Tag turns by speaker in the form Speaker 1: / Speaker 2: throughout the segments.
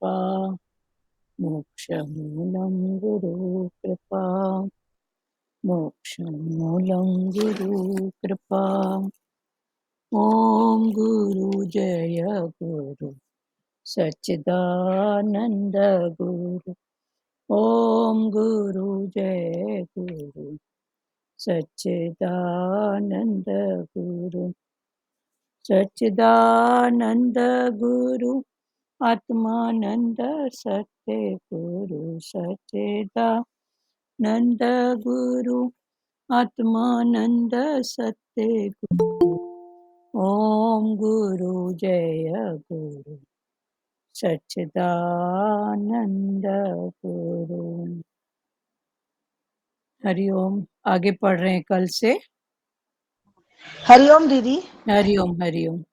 Speaker 1: गुरुकृपा मोक्षमूलं गुरुकृपा मोक्षमूलं गुरुकृपा। ॐ गुरु जय गुरु सच्चिदानंद गुरु। ॐ गुरु जय गुरु सच्चिदानंद गुरु। सच्चिदानंद गुरु आत्मानंद सत्य गुरु। सच्चिदानंद गुरु आत्मानंद सत्य गुरु। ओम गुरु जय गुरु सच्चिदानंद गुरु। हरिओम। आगे पढ़ रहे हैं कल से।
Speaker 2: हरिओम दीदी।
Speaker 1: हरिओम हरिओम।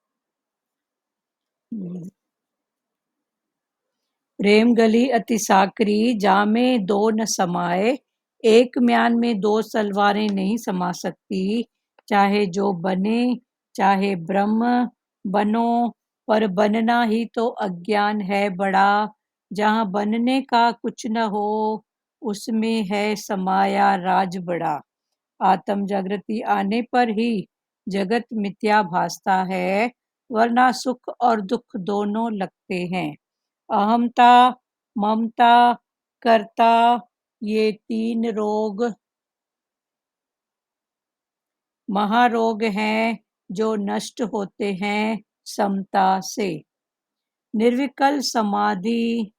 Speaker 1: प्रेम गली अति साकरी जामे दो न समाए। एक म्यान में दो तलवारें नहीं समा सकती। चाहे जो बने चाहे ब्रह्म बनो, पर बनना ही तो अज्ञान है बड़ा। जहाँ बनने का कुछ न हो उसमें है समाया राज बड़ा। आत्म जागृति आने पर ही जगत मिथ्या भासता है, वरना सुख और दुख दोनों लगते हैं। अहमता, ममता, कर्ता, ये तीन रोग महारोग हैं जो नष्ट होते हैं समता से। निर्विकल्प समाधि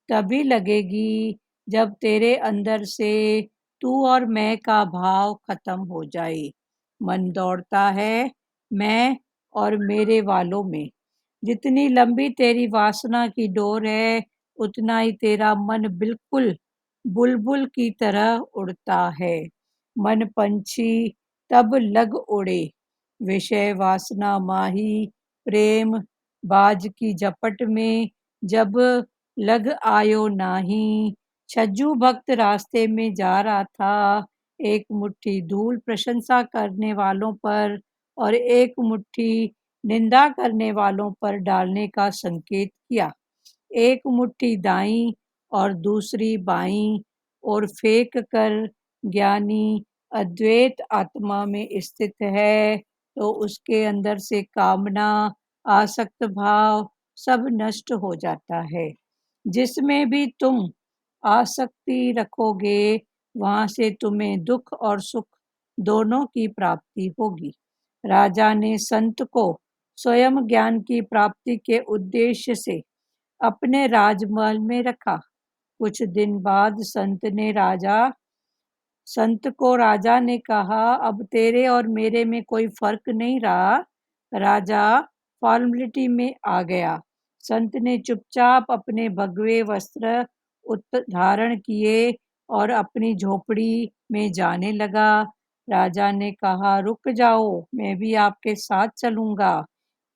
Speaker 1: तभी लगेगी जब तेरे अंदर से तू और मैं का भाव खत्म हो जाए। मन दौड़ता है मैं और मेरे वालों में। जितनी लंबी तेरी वासना की डोर है, उतना ही तेरा मन बिल्कुल बुलबुल की तरह उड़ता है। मन पंछी तब लग उड़े, विषय वासना माही प्रेम बाज की झपट में जब लग आयो नाही। छज्जू भक्त रास्ते में जा रहा था, एक मुट्ठी धूल प्रशंसा करने वालों पर और एक मुट्ठी निंदा करने वालों पर डालने का संकेत किया। एक मुट्ठी दाईं और दूसरी बाईं और फेंक कर ज्ञानी अद्वैत आत्मा में स्थित है, तो उसके अंदर से कामना आसक्त भाव सब नष्ट हो जाता है। जिसमें भी तुम आसक्ति रखोगे वहां से तुम्हें दुख और सुख दोनों की प्राप्ति होगी। राजा ने संत को स्वयं ज्ञान की प्राप्ति के उद्देश्य से अपने राजमहल में रखा। कुछ दिन बाद संत को राजा ने कहा, अब तेरे और मेरे में कोई फर्क नहीं रहा। राजा फॉर्मेलिटी में आ गया। संत ने चुपचाप अपने भगवे वस्त्र धारण किए और अपनी झोपड़ी में जाने लगा। राजा ने कहा, रुक जाओ, मैं भी आपके साथ चलूंगा।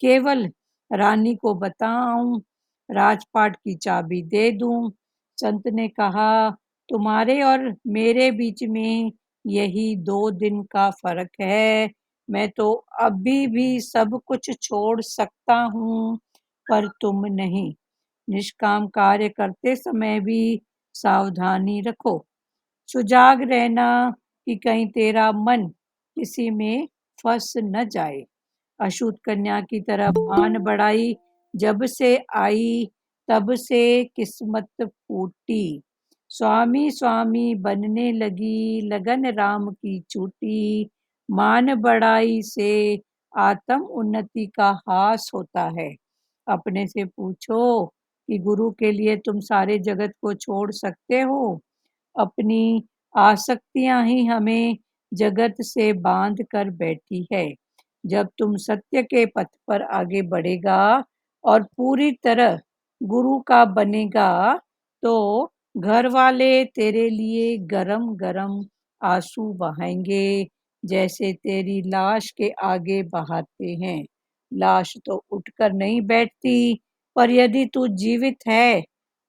Speaker 1: केवल रानी को बताऊं, राजपाट की चाबी दे दूं। संत ने कहा, तुम्हारे और मेरे बीच में यही 2 दिन का फर्क है। मैं तो अभी भी सब कुछ छोड़ सकता हूँ, पर तुम नहीं। निष्काम कार्य करते समय भी सावधानी रखो। सुजाग रहना कि कहीं तेरा मन किसी में फंस न जाए। अछूत कन्या की तरह भान बढ़ाई जब से आई, तब से किस्मत फूटी। स्वामी स्वामी बनने लगी लगन राम की छूटी। मान बढ़ाई से आत्म उन्नति का हास होता है। अपने से पूछो कि गुरु के लिए तुम सारे जगत को छोड़ सकते हो? अपनी आसक्तियां ही हमें जगत से बांध कर बैठी है। जब तुम सत्य के पथ पर आगे बढ़ेगा और पूरी तरह गुरु का बनेगा, तो घर वाले तेरे लिए गरम गरम आंसू बहाएंगे, जैसे तेरी लाश के आगे बहाते हैं। लाश तो उठकर नहीं बैठती, पर यदि तू जीवित है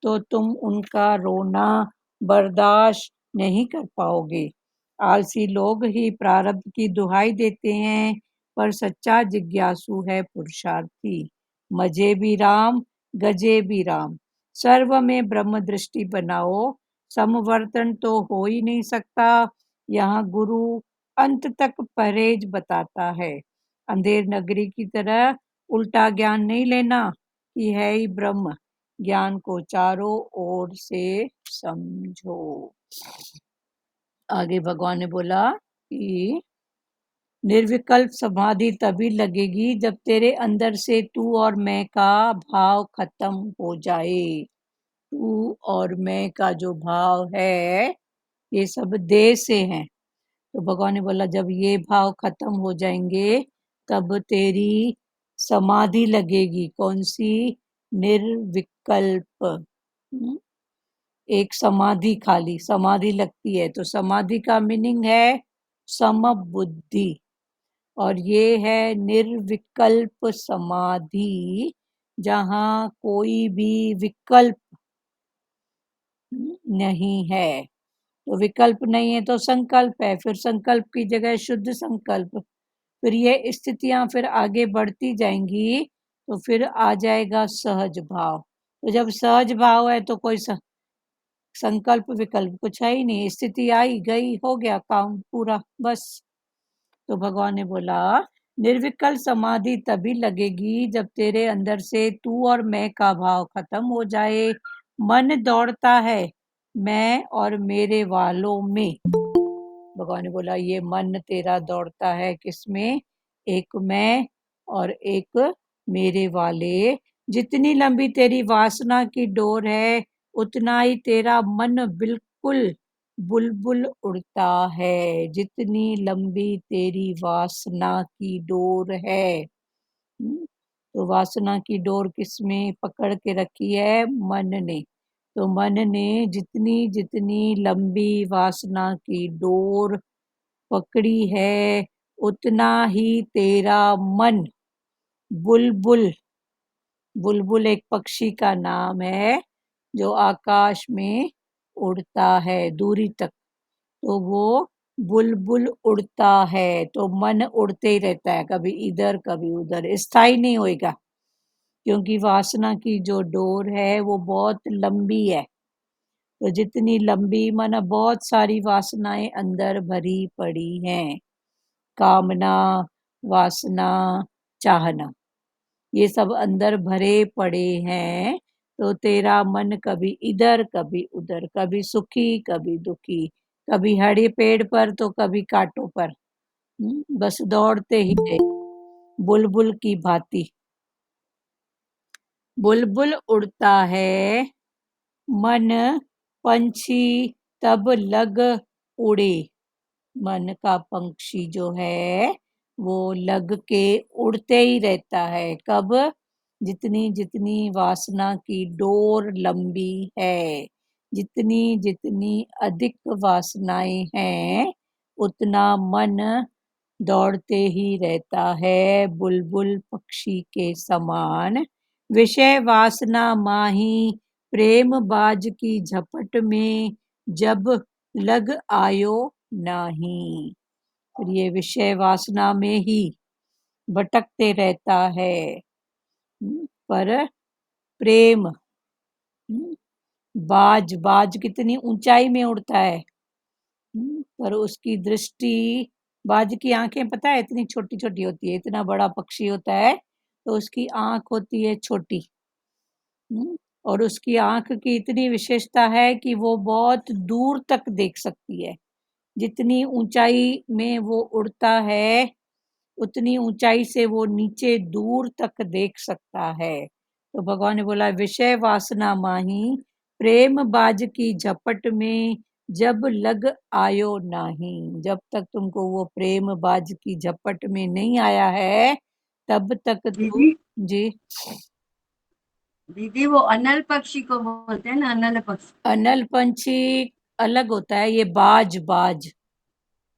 Speaker 1: तो तुम उनका रोना बर्दाश्त नहीं कर पाओगे। आलसी लोग ही प्रारब्ध की दुहाई देते हैं, पर सच्चा जिज्ञासु है पुरुषार्थी। मजे भी राम, गजे भी राम। सर्व में ब्रह्म दृष्टि बनाओ, समवर्तन तो हो ही नहीं सकता। यहाँ गुरु अंत तक परहेज बताता है। अंधेर नगरी की तरह उल्टा ज्ञान नहीं लेना कि है ही ब्रह्म। ज्ञान को चारों ओर से समझो। आगे भगवान ने बोला कि निर्विकल्प समाधि तभी लगेगी जब तेरे अंदर से तू और मैं का भाव खत्म हो जाए। तू और मैं का जो भाव है ये सब देह से है। तो भगवान ने बोला जब ये भाव खत्म हो जाएंगे तब तेरी समाधि लगेगी। कौन सी? निर्विकल्प। एक समाधि, खाली समाधि लगती है तो समाधि का मीनिंग है समबुद्धि, और ये है निर्विकल्प समाधि जहाँ कोई भी विकल्प नहीं है। तो विकल्प नहीं है तो संकल्प है, फिर संकल्प की जगह शुद्ध संकल्प। फिर ये स्थितियां फिर आगे बढ़ती जाएंगी तो फिर आ जाएगा सहज भाव। तो जब सहज भाव है तो कोई संकल्प विकल्प कुछ है ही नहीं। स्थिति आई गई, हो गया काम पूरा, बस। तो भगवान ने बोला निर्विकल्प समाधि तभी लगेगी जब तेरे अंदर से तू और मैं का भाव खत्म हो जाए। मन दौड़ता है मैं और मेरे वालों में। भगवान ने बोला ये मन तेरा दौड़ता है किसमें? एक मैं और एक मेरे वाले। जितनी लंबी तेरी वासना की डोर है उतना ही तेरा मन बिल्कुल बुलबुल उड़ता है। जितनी लंबी तेरी वासना की डोर है। तो वासना की डोर किसमें पकड़ के रखी है? मन ने। तो मन ने जितनी जितनी लंबी वासना की डोर पकड़ी है उतना ही तेरा मन बुलबुल। बुलबुल एक पक्षी का नाम है जो आकाश में उड़ता है दूरी तक। तो वो बुलबुल उड़ता है तो मन उड़ते ही रहता है, कभी इधर कभी उधर, स्थायी नहीं होएगा क्योंकि वासना की जो डोर है वो बहुत लंबी है। तो जितनी लंबी, माना बहुत सारी वासनाएं अंदर भरी पड़ी हैं, कामना, वासना, चाहना, ये सब अंदर भरे पड़े हैं। तो तेरा मन कभी इधर कभी उधर, कभी सुखी कभी दुखी, कभी हरे पेड़ पर तो कभी कांटों पर, बस दौड़ते ही रहे बुलबुल की भांति। बुलबुल उड़ता है मन पंछी तब लग उड़े। मन का पंक्षी जो है वो लग के उड़ते ही रहता है। कब? जितनी जितनी वासना की डोर लंबी है, जितनी जितनी अधिक वासनाएं हैं उतना मन दौड़ते ही रहता है बुलबुल पक्षी के समान। विषय वासना माही प्रेम बाज की झपट में जब लग आयो नहीं। और ये विषय वासना में ही भटकते रहता है। पर प्रेम, बाज, बाज कितनी ऊंचाई में उड़ता है, पर उसकी दृष्टि, बाज की आंखें पता है इतनी छोटी छोटी होती है, इतना बड़ा पक्षी होता है तो उसकी आंख होती है छोटी। और उसकी आंख की इतनी विशेषता है कि वो बहुत दूर तक देख सकती है। जितनी ऊंचाई में वो उड़ता है उतनी ऊंचाई से वो नीचे दूर तक देख सकता है। तो भगवान ने बोला विषय वासना माही प्रेम बाज की झपट में जब लग आयो नहीं। जब तक तुमको वो प्रेम बाज की झपट में नहीं आया है तब तक तू।
Speaker 2: दीदी,
Speaker 1: जी।
Speaker 2: दीदी वो अनल पक्षी को बोलते हैं ना, अनल पक्षी।
Speaker 1: अनल पंछी अलग होता है, ये बाज, बाज।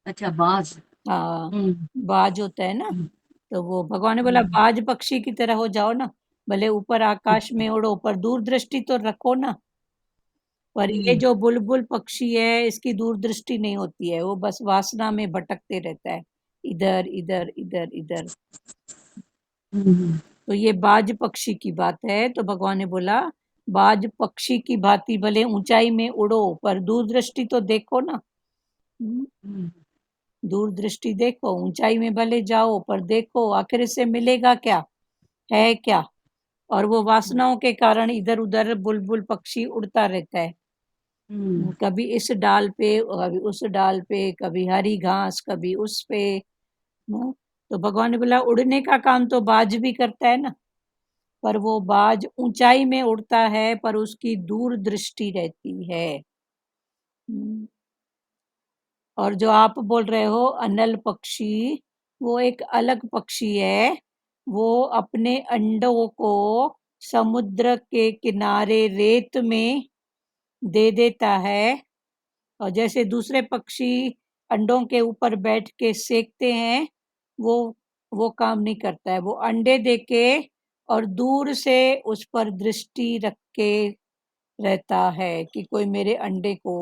Speaker 2: अच्छा, बाज।
Speaker 1: हाँ,
Speaker 2: हम्म।
Speaker 1: बाज होता है ना।
Speaker 2: हम्म।
Speaker 1: तो वो भगवान ने बोला
Speaker 2: हम्म।
Speaker 1: बाज पक्षी की तरह हो जाओ ना, भले ऊपर आकाश में उड़ो पर दूरदृष्टि तो रखो ना। पर ये
Speaker 2: हम्म।
Speaker 1: जो बुलबुल पक्षी है इसकी दूरदृष्टि नहीं होती है, वो बस वासना में भटकते रहता है, इधर इधर इधर इधर।
Speaker 2: हम्म।
Speaker 1: तो ये बाज पक्षी की बात है। तो भगवान ने बोला बाज पक्षी की भांति भले ऊंचाई में उड़ो पर दूरदृष्टि तो देखो ना। दूरदृष्टि देखो, ऊंचाई में भले जाओ पर देखो आखिर इससे मिलेगा क्या, है क्या। और वो वासनाओं के कारण इधर उधर बुलबुल पक्षी उड़ता रहता है, कभी इस डाल पे कभी उस डाल पे, कभी हरी घास कभी उस पे। तो भगवान ने बोला उड़ने का काम तो बाज भी करता है ना, पर वो बाज ऊंचाई में उड़ता है पर उसकी दूर दृष्टि रहती है। और जो आप बोल रहे हो अनल पक्षी, वो एक अलग पक्षी है। वो अपने अंडों को समुद्र के किनारे रेत में दे देता है, और जैसे दूसरे पक्षी अंडों के ऊपर बैठ के सेकते हैं, वो काम नहीं करता है। वो अंडे देके और दूर से उस पर दृष्टि रख के रहता है कि कोई मेरे अंडे को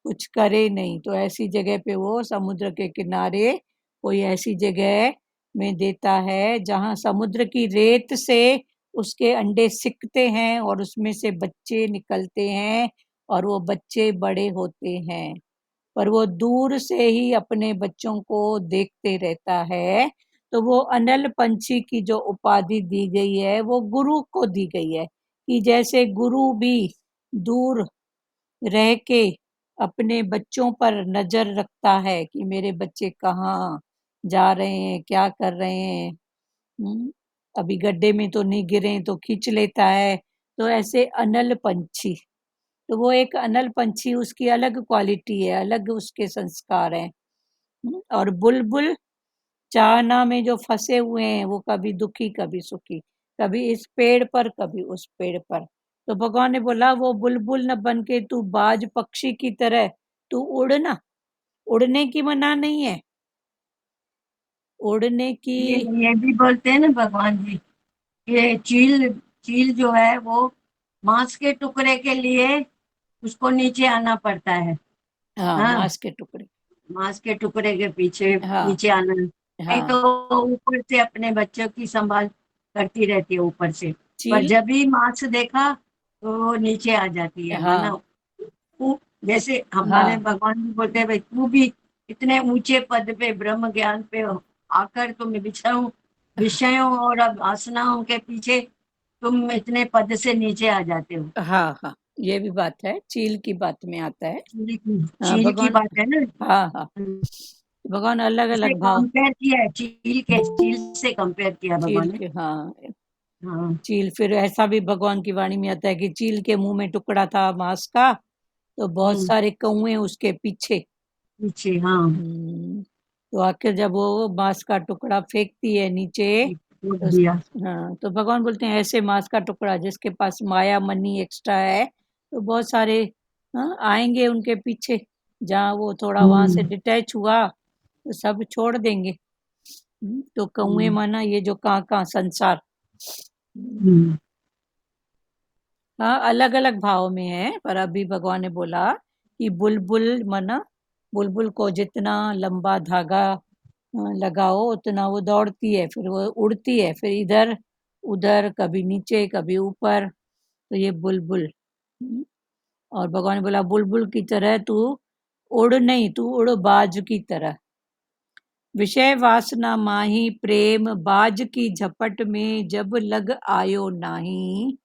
Speaker 1: कुछ करे नहीं। तो ऐसी जगह पे वो समुद्र के किनारे कोई ऐसी जगह में देता है जहाँ समुद्र की रेत से उसके अंडे सिकते हैं और उसमें से बच्चे निकलते हैं और वो बच्चे बड़े होते हैं। पर वो दूर से ही अपने बच्चों को देखते रहता है। तो वो अनल पंछी की जो उपाधि दी गई है वो गुरु को दी गई है, कि जैसे गुरु भी दूर रह के अपने बच्चों पर नजर रखता है कि मेरे बच्चे कहाँ जा रहे हैं, क्या कर रहे हैं, अभी गड्ढे में तो नहीं गिरे तो खींच लेता है। तो ऐसे अनल पंछी, तो वो एक अनल पंछी, उसकी अलग क्वालिटी है, अलग उसके संस्कार हैं। और बुलबुल चाहना में जो फंसे हुए हैं वो कभी दुखी कभी सुखी, कभी इस पेड़ पर कभी उस पेड़ पर। तो भगवान ने बोला वो बुलबुल न बन के तू बाज पक्षी की तरह तू उड़ ना, उड़ने की मना नहीं है, उड़ने की।
Speaker 2: ये भी बोलते हैं ना भगवान जी, ये चील, चील जो है वो मांस के टुकड़े के लिए उसको नीचे आना पड़ता है।
Speaker 1: हाँ,
Speaker 2: हाँ,
Speaker 1: मांस के टुकड़े।
Speaker 2: मांस के टुकड़े के पीछे
Speaker 1: हाँ
Speaker 2: नीचे आना, नहीं
Speaker 1: हाँ।
Speaker 2: तो ऊपर से अपने बच्चों की संभाल करती रहती है ऊपर से। पर
Speaker 1: चील।
Speaker 2: जब भी मांस देखा तो वो नीचे आ जाती है,
Speaker 1: हाँ
Speaker 2: माना तू, जैसे हमारे
Speaker 1: हाँ
Speaker 2: भगवान भी बोलते हैं भाई तू भी इतने ऊंचे पद पे ब्रह्म ज्ञान पे आकर तुम विषयों विषयों और अब वासनाओं के पीछे तुम इतने पद से नीचे आ जाते हो।
Speaker 1: हाँ हाँ, ये भी बात है, चील की बात में आता है। हाँ
Speaker 2: चील की
Speaker 1: भगवान।
Speaker 2: बात है ना,
Speaker 1: हाँ हाँ, भगवान अलग
Speaker 2: इसे
Speaker 1: अलग भाव।
Speaker 2: कंपेयर किया है, चील से कंपेयर किया
Speaker 1: चील
Speaker 2: भगवान ने।
Speaker 1: के, हाँ।
Speaker 2: हाँ।
Speaker 1: चील, फिर ऐसा भी भगवान की वाणी में आता है कि चील के मुंह में टुकड़ा था मांस का, तो बहुत
Speaker 2: हम्म।
Speaker 1: सारे कौए उसके पीछे।
Speaker 2: पीछे, हाँ।
Speaker 1: तो आखिर जब वो मांस का टुकड़ा फेंकती है नीचे,
Speaker 2: छोड़
Speaker 1: तो
Speaker 2: दिया।
Speaker 1: हाँ, तो भगवान बोलते हैं ऐसे मांस का टुकड़ा जिसके पास माया मनी एक्स्ट्रा है, तो बहुत सारे, हाँ, आएंगे उनके पीछे। जहाँ वो थोड़ा वहां से
Speaker 2: हम्म।
Speaker 1: डिटैच हुआ तो सब छोड़ देंगे। तो कौए
Speaker 2: हम्म।
Speaker 1: माना ये जो कहाँ संसार।
Speaker 2: हम्म।
Speaker 1: हाँ, अलग अलग भाव में है, पर अभी भगवान ने बोला कि बुलबुल माना, बुलबुल को जितना लंबा धागा लगाओ उतना वो दौड़ती है, फिर वो उड़ती है, फिर इधर उधर, कभी नीचे कभी ऊपर। तो ये बुलबुल। और भगवान ने बोला बुलबुल की तरह तू उड़ नहीं, तू उड़ बाज की तरह। विषय वासना माही प्रेम बाज की झपट में जब लग आयो नाही।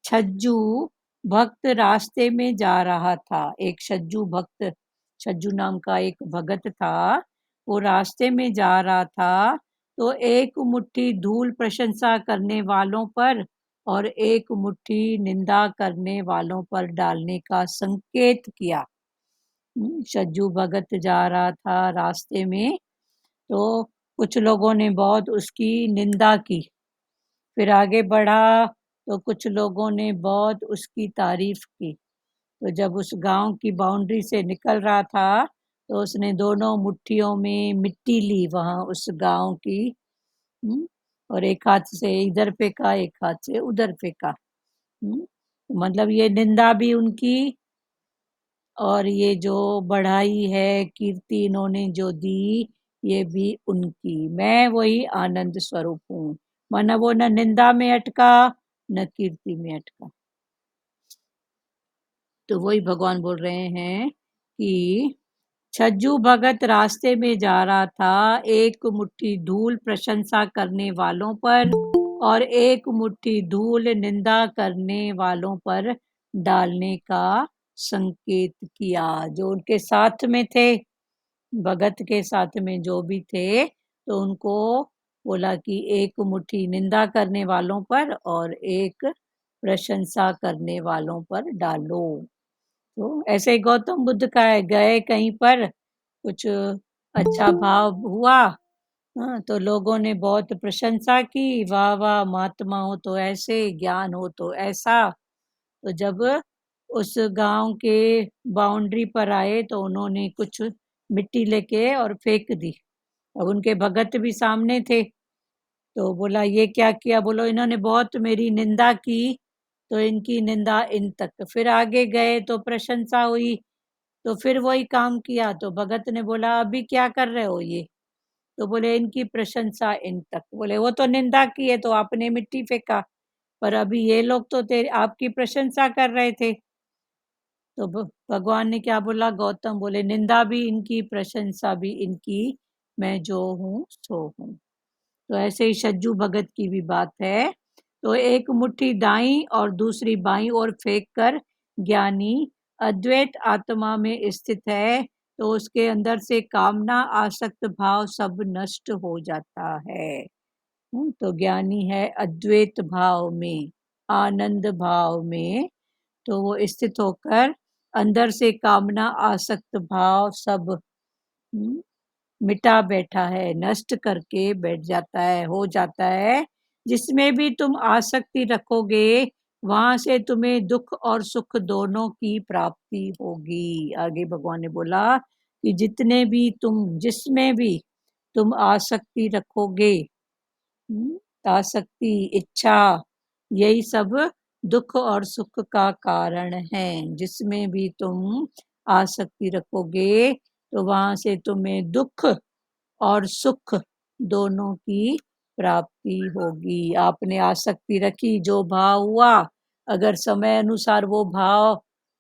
Speaker 1: छज्जू भक्त रास्ते में जा रहा था, एक छज्जू भक्त, छज्जू नाम का एक भगत था, वो रास्ते में जा रहा था। तो एक मुट्ठी धूल प्रशंसा करने वालों पर और एक मुट्ठी निंदा करने वालों पर डालने का संकेत किया। छज्जू भगत जा रहा था रास्ते में, तो कुछ लोगों ने बहुत उसकी निंदा की। फिर आगे बढ़ा तो कुछ लोगों ने बहुत उसकी तारीफ की। तो जब उस गांव की बाउंड्री से निकल रहा था तो उसने दोनों मुट्ठियों में मिट्टी ली वहां उस गांव की। हम्म, और एक हाथ से इधर फेंका, एक हाथ से उधर फेंका। तो मतलब ये निंदा भी उनकी, और ये जो बढ़ाई है कीर्ति इन्होंने जो दी, ये भी उनकी। मैं वही आनंद स्वरूप हूँ। माना वो न निंदा में अटका न कीर्ति में अटका। तो वही भगवान बोल रहे हैं कि छज्जू भगत रास्ते में जा रहा था, एक मुट्ठी धूल प्रशंसा करने वालों पर और एक मुट्ठी धूल निंदा करने वालों पर डालने का संकेत किया। जो उनके साथ में थे, भगत के साथ में जो भी थे, तो उनको बोला कि एक मुट्ठी निंदा करने वालों पर और एक प्रशंसा करने वालों पर डालो। तो ऐसे ही गौतम बुद्ध का है, गए कहीं पर कुछ अच्छा भाव हुआ, हाँ, तो लोगों ने बहुत प्रशंसा की, वाह वाह महात्मा हो तो ऐसे, ज्ञान हो तो ऐसा। तो जब उस गांव के बाउंड्री पर आए तो उन्होंने कुछ मिट्टी लेके और फेंक दी। अब उनके भगत भी सामने थे, तो बोला ये क्या किया? बोलो इन्होंने बहुत मेरी निंदा की, तो इनकी निंदा इन तक। फिर आगे गए तो प्रशंसा हुई, तो फिर वही काम किया। तो भगत ने बोला अभी क्या कर रहे हो ये? तो बोले इनकी प्रशंसा इन तक। बोले वो तो निंदा की है तो आपने मिट्टी फेंका, पर अभी ये लोग तो तेरे आपकी प्रशंसा कर रहे थे। तो भगवान ने क्या बोला? गौतम बोले निंदा भी इनकी, प्रशंसा भी इनकी, मैं जो हूँ सो हूँ। तो ऐसे ही सज्जू भगत की भी बात है। तो एक मुट्ठी दाईं और दूसरी बाईं ओर फेंक कर ज्ञानी अद्वैत आत्मा में स्थित है, तो उसके अंदर से कामना आसक्त भाव सब नष्ट हो जाता है। तो ज्ञानी है अद्वैत भाव में, आनंद भाव में, तो वो स्थित होकर अंदर से कामना आसक्त भाव सब हम्म, मिटा बैठा है, नष्ट करके बैठ जाता है, हो जाता है। जिसमें भी तुम आसक्ति रखोगे, वहां से तुम्हें दुख और सुख दोनों की प्राप्ति होगी। आगे भगवान ने बोला कि जितने भी तुम, जिसमें भी तुम आसक्ति रखोगे, आसक्ति, इच्छा, यही सब दुख और सुख का कारण है। जिसमें भी तुम आसक्ति रखोगे, तो वहां से तुम्हें दुख और सुख दोनों की प्राप्ति होगी। आपने आसक्ति रखी, जो भाव हुआ, अगर समय अनुसार वो भाव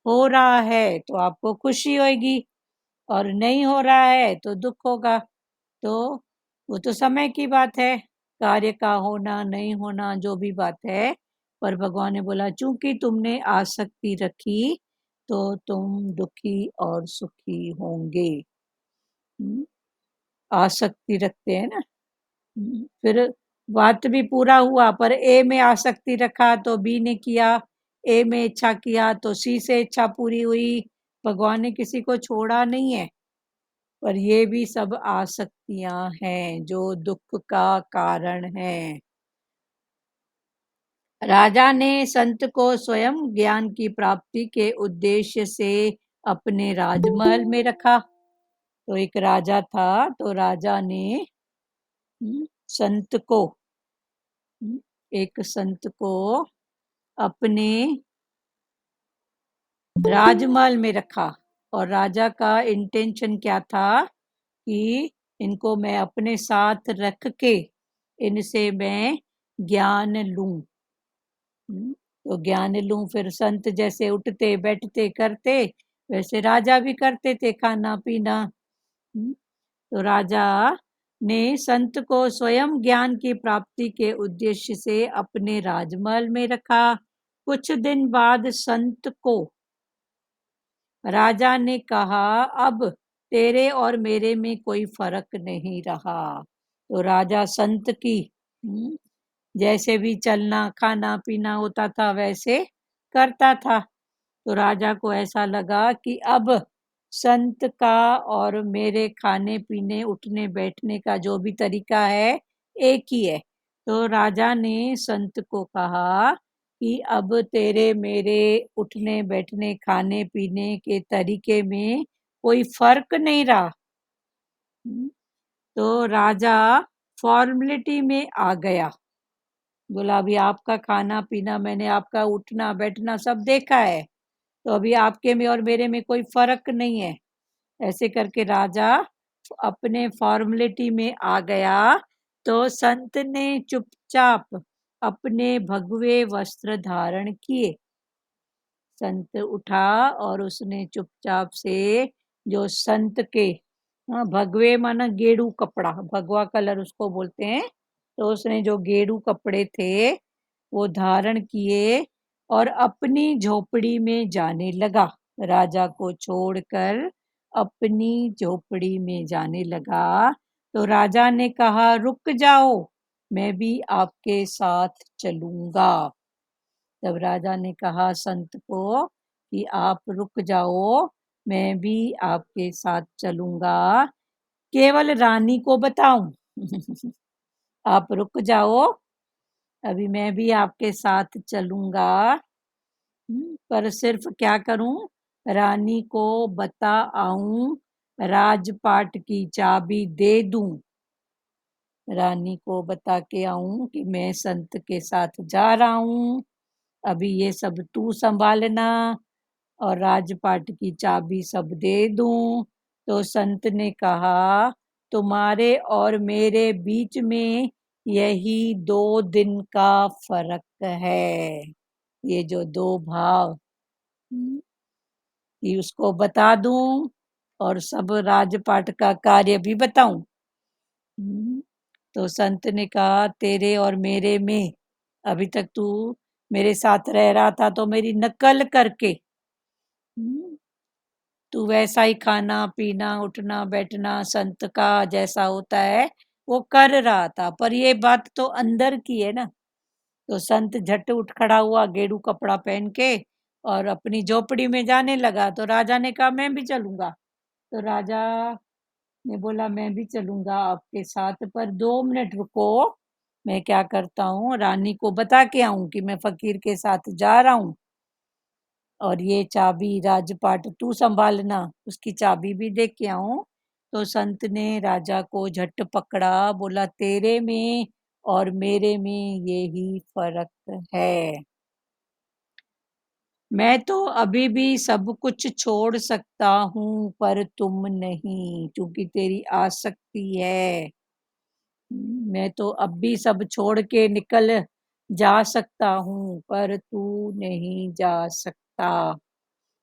Speaker 1: हो रहा है तो आपको खुशी होगी, और नहीं हो रहा है तो दुख होगा। तो वो तो समय की बात है, कार्य का होना नहीं होना जो भी बात है। पर भगवान ने बोला चूंकि तुमने आसक्ति रखी, तो तुम दुखी और सुखी होंगे। आसक्ति रखते हैं ना। फिर बात भी पूरा हुआ, पर ए में आसक्ति रखा तो बी ने किया, ए में इच्छा किया तो सी से इच्छा पूरी हुई। भगवान ने किसी को छोड़ा नहीं है, पर ये भी सब आसक्तियां हैं जो दुख का कारण है। राजा ने संत को स्वयं ज्ञान की प्राप्ति के उद्देश्य से अपने राजमहल में रखा। तो एक राजा था, तो राजा ने संत को, एक संत को अपने राजमहल में रखा। और राजा का इंटेंशन क्या था कि इनको मैं अपने साथ रख के इनसे मैं ज्ञान लूं। तो ज्ञान लूं, फिर संत जैसे उठते बैठते करते, वैसे राजा भी करते थे, खाना पीना। तो राजा ने संत को स्वयं ज्ञान की प्राप्ति के उद्देश्य से अपने राजमहल में रखा। कुछ दिन बाद संत को राजा ने कहा अब तेरे और मेरे में कोई फर्क नहीं रहा। तो राजा संत की जैसे भी चलना खाना पीना होता था वैसे करता था। तो राजा को ऐसा लगा कि अब संत का और मेरे खाने पीने उठने बैठने का जो भी तरीका है एक ही है। तो राजा ने संत को कहा कि अब तेरे मेरे उठने बैठने खाने पीने के तरीके में कोई फर्क नहीं रहा। तो राजा फॉर्मेलिटी में आ गया, बोला अभी आपका खाना पीना, मैंने आपका उठना बैठना सब देखा है, तो अभी आपके में और मेरे में कोई फर्क नहीं है। ऐसे करके राजा अपने फॉर्मेलिटी में आ गया। तो संत ने चुपचाप अपने भगवे वस्त्र धारण किए। संत उठा और उसने चुपचाप से जो संत के भगवे माना गेड़ू कपड़ा, भगवा कलर उसको बोलते हैं, तो उसने जो गेड़ू कपड़े थे वो धारण किए और अपनी झोपड़ी में जाने लगा। राजा को छोड़कर अपनी झोपड़ी में जाने लगा। तो राजा ने कहा, रुक जाओ, मैं भी आपके साथ चलूंगा। तब राजा ने कहा संत को कि आप रुक जाओ, मैं भी आपके साथ चलूंगा, केवल रानी को बताऊं। आप रुक जाओ, अभी मैं भी आपके साथ चलूंगा, पर सिर्फ क्या करूं, रानी को बता आऊं, राजपाट की चाबी दे दूं। रानी को बता के आऊं कि मैं संत के साथ जा रहा हूं, अभी ये सब तू संभालना और राजपाट की चाबी सब दे दूं। तो संत ने कहा, तुम्हारे और मेरे बीच में यही 2 दिन का फर्क है। ये जो 2 भाव कि उसको बता दूं और सब राजपाट का कार्य भी बताऊं। तो संत ने कहा, तेरे और मेरे में अभी तक तू मेरे साथ रह रहा था तो मेरी नकल करके तू वैसा ही खाना पीना उठना बैठना संत का जैसा होता है वो कर रहा था, पर ये बात तो अंदर की है ना। तो संत झट उठ खड़ा हुआ गेरू कपड़ा पहन के और अपनी झोपड़ी में जाने लगा। तो राजा ने कहा, मैं भी चलूंगा। तो राजा ने बोला, मैं भी चलूंगा आपके साथ, पर 2 मिनट रुको, मैं क्या करता हूँ, रानी को बता के आऊं कि मैं फकीर के साथ जा रहा हूँ और ये चाबी राजपाट तू संभालना, उसकी चाबी भी दे के आऊं। तो संत ने राजा को झट पकड़ा, बोला, तेरे में और मेरे में यही फर्क है। मैं तो अभी भी सब कुछ छोड़ सकता हूँ पर तुम नहीं, क्योंकि तेरी आसक्ति है। मैं तो अब भी सब छोड़ के निकल जा सकता हूँ पर तू नहीं जा सकता,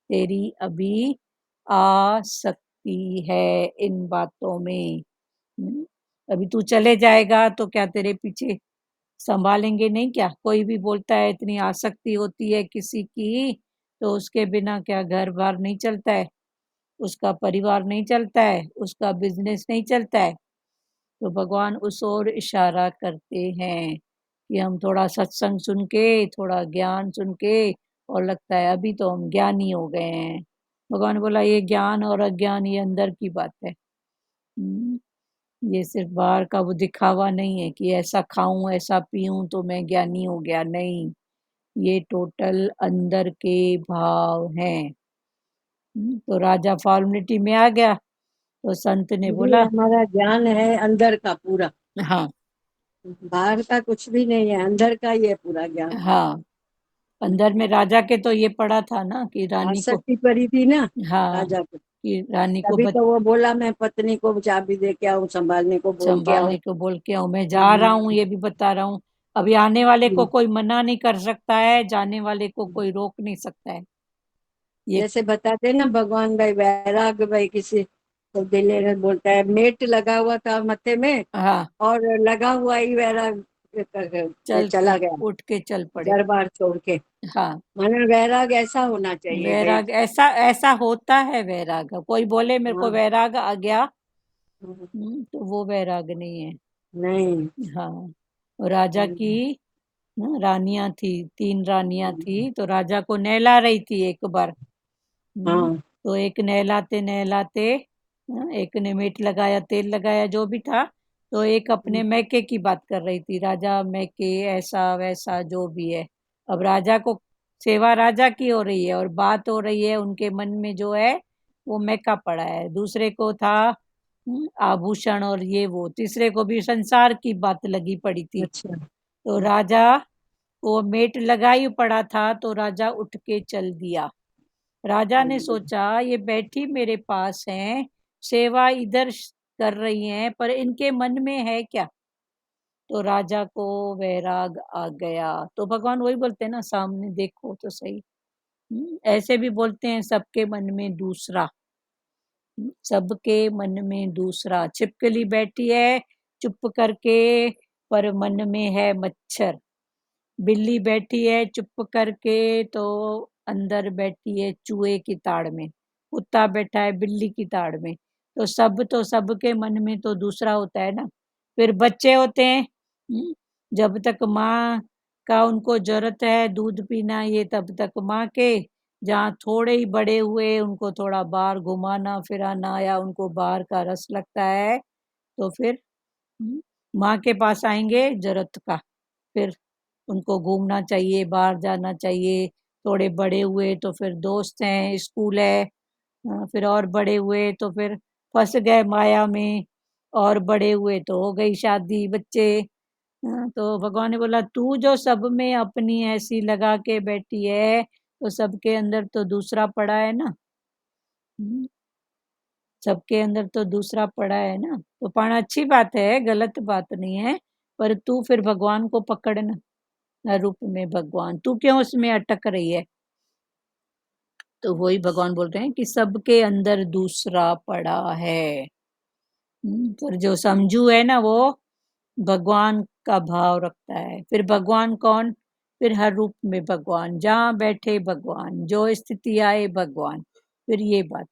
Speaker 1: तेरी अभी आसक्ति है इन बातों में। अभी तू चले जाएगा तो क्या तेरे पीछे संभालेंगे नहीं क्या? कोई भी बोलता है इतनी आसक्ति होती है किसी की तो उसके बिना क्या घर बार नहीं चलता है, उसका परिवार नहीं चलता है, उसका बिजनेस नहीं चलता है। तो भगवान उस ओर इशारा करते हैं कि हम थोड़ा सत्संग सुन के थोड़ा ज्ञान सुन के और लगता है अभी तो हम ज्ञानी हो गए हैं। भगवान बोला, ये ज्ञान और अज्ञान ये अंदर की बात है। ये सिर्फ बाहर का वो दिखावा नहीं है कि ऐसा खाऊं ऐसा पीऊं तो मैं ज्ञानी हो गया, नहीं, ये टोटल अंदर के भाव हैं। तो राजा फॉर्मेलिटी में आ गया तो संत ने
Speaker 2: ये
Speaker 1: बोला,
Speaker 2: हमारा ज्ञान है अंदर का पूरा,
Speaker 1: हाँ
Speaker 2: बाहर का कुछ भी नहीं है, अंदर का ही है पूरा ज्ञान।
Speaker 1: हाँ, अंदर में राजा के तो ये पड़ा था ना कि रानी को,
Speaker 2: आसक्ति पड़ी थी ना
Speaker 1: हाँ,
Speaker 2: राजा को,
Speaker 1: कि रानी को
Speaker 2: तभी तो वो बोला मैं पत्नी को चाबी दे के आऊं, संभालने को बोल के
Speaker 1: संभालने
Speaker 2: आऊं।
Speaker 1: को बोल के हूँ, मैं जा रहा हूँ
Speaker 2: हम्म,
Speaker 1: ये भी बता रहा हूँ। अभी आने वाले को
Speaker 2: हम्म,
Speaker 1: कोई मना नहीं कर सकता है, जाने वाले को कोई रोक नहीं सकता है। ये
Speaker 2: जैसे बताते ना भगवान भाई वैराग भाई, किसी तो दिल्ली बोलता है मेट लगा हुआ था मत्थे में
Speaker 1: हाँ,
Speaker 2: और लगा हुआ ही वैराग
Speaker 1: चल
Speaker 2: चला गया
Speaker 1: उठ के चल पड़े।
Speaker 2: दरबार छोड़ के।
Speaker 1: हाँ,
Speaker 2: माना वैराग ऐसा होना चाहिए भाई।
Speaker 1: वैराग ऐसा ऐसा होता है। वैराग कोई बोले मेरे को
Speaker 2: हाँ,
Speaker 1: वैराग आ गया,
Speaker 2: हाँ,
Speaker 1: तो वो वैराग नहीं है।
Speaker 2: नहीं।
Speaker 1: हाँ, और राजा की
Speaker 2: हम्म,
Speaker 1: रानियां थी, 3 रानियां
Speaker 2: हम्म,
Speaker 1: थी, तो राजा को नहला रही थी एक बार।
Speaker 2: हाँ,
Speaker 1: तो एक नहलाते नहलाते एक ने मीठ लगाया तेल लगाया जो भी था, तो एक अपने
Speaker 2: हम्म,
Speaker 1: मैके की बात कर रही थी, राजा मैके ऐसा वैसा जो भी है। अब राजा को सेवा राजा की हो रही है और बात हो रही है, उनके मन में जो है वो मैका पड़ा है, दूसरे को था आभूषण और ये वो, तीसरे को भी संसार की बात लगी पड़ी थी।
Speaker 2: अच्छा।
Speaker 1: तो राजा को मेट लगाई पड़ा था तो राजा उठ के चल दिया। राजा ने सोचा, ये बैठी मेरे पास हैं, सेवा इधर कर रही हैं, पर इनके मन में है क्या? तो राजा को वैराग आ गया। तो भगवान वही बोलते हैं ना, सामने देखो तो सही। ऐसे भी बोलते हैं सबके मन में दूसरा। सबके मन में दूसरा। छिपकली बैठी है चुप करके, पर मन में है मच्छर। बिल्ली बैठी है चुप करके, तो अंदर बैठी है चूहे की ताड़ में। कुत्ता बैठा है बिल्ली की ताड़ में। तो सबके मन में तो दूसरा होता है ना। फिर बच्चे होते हैं, जब तक माँ का उनको जरूरत है दूध पीना, ये तब तक माँ के। जहाँ थोड़े ही बड़े हुए, उनको थोड़ा बाहर घुमाना फिराना या उनको बाहर का रस लगता है, तो फिर माँ के पास आएंगे जरूरत का। फिर उनको घूमना चाहिए, बाहर जाना चाहिए। थोड़े बड़े हुए तो फिर दोस्त हैं, स्कूल है। फिर और बड़े हुए तो फिर फंस गए माया में। और बड़े हुए तो हो गई शादी, बच्चे। तो भगवान ने बोला तू जो सब में अपनी ऐसी लगा के बैठी है, तो सबके अंदर तो दूसरा पड़ा है ना। हम्म, सबके अंदर तो दूसरा पड़ा है ना। तो पाना अच्छी बात है, गलत बात नहीं है। पर तू फिर भगवान को पकड़ना, रूप में भगवान, तू क्यों उसमें अटक रही है। तो वही भगवान बोल रहे हैं कि सबके अंदर दूसरा पड़ा है। पर जो समझू है ना, वो भगवान का भाव रखता है। फिर भगवान कौन? फिर हर रूप में भगवान, जहाँ बैठे भगवान, जो स्थिति आए भगवान। फिर ये बात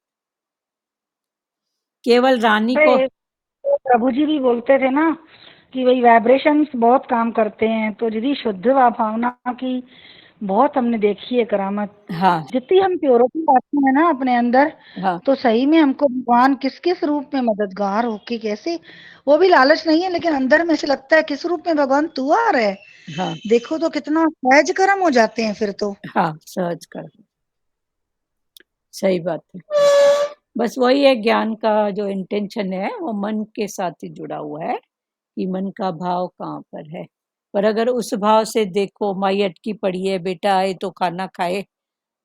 Speaker 1: केवल रानी को।
Speaker 3: अरे, तो प्रभु जी भी बोलते थे ना कि वही वाइब्रेशंस बहुत काम करते हैं। तो दीदी शुद्ध भावना की बहुत हमने देखी है करामत।
Speaker 1: हाँ
Speaker 3: जितनी हम प्योरिटी लाते हैं ना अपने अंदर,
Speaker 1: हाँ
Speaker 3: तो सही में हमको भगवान किस किस रूप में मददगार होके कैसे, वो भी लालच नहीं है लेकिन अंदर में से लगता है किस रूप में भगवान तू आ रहा है।
Speaker 1: हाँ
Speaker 3: देखो तो कितना सहज कर्म हो जाते हैं फिर तो।
Speaker 1: हाँ, सहज कर। सही बात है। बस वही है, ज्ञान का जो इंटेंशन है वो मन के साथ ही जुड़ा हुआ है, कि मन का भाव कहाँ पर है। पर अगर उस भाव से देखो, माई अटकी पड़ी है, बेटा आए तो खाना खाए,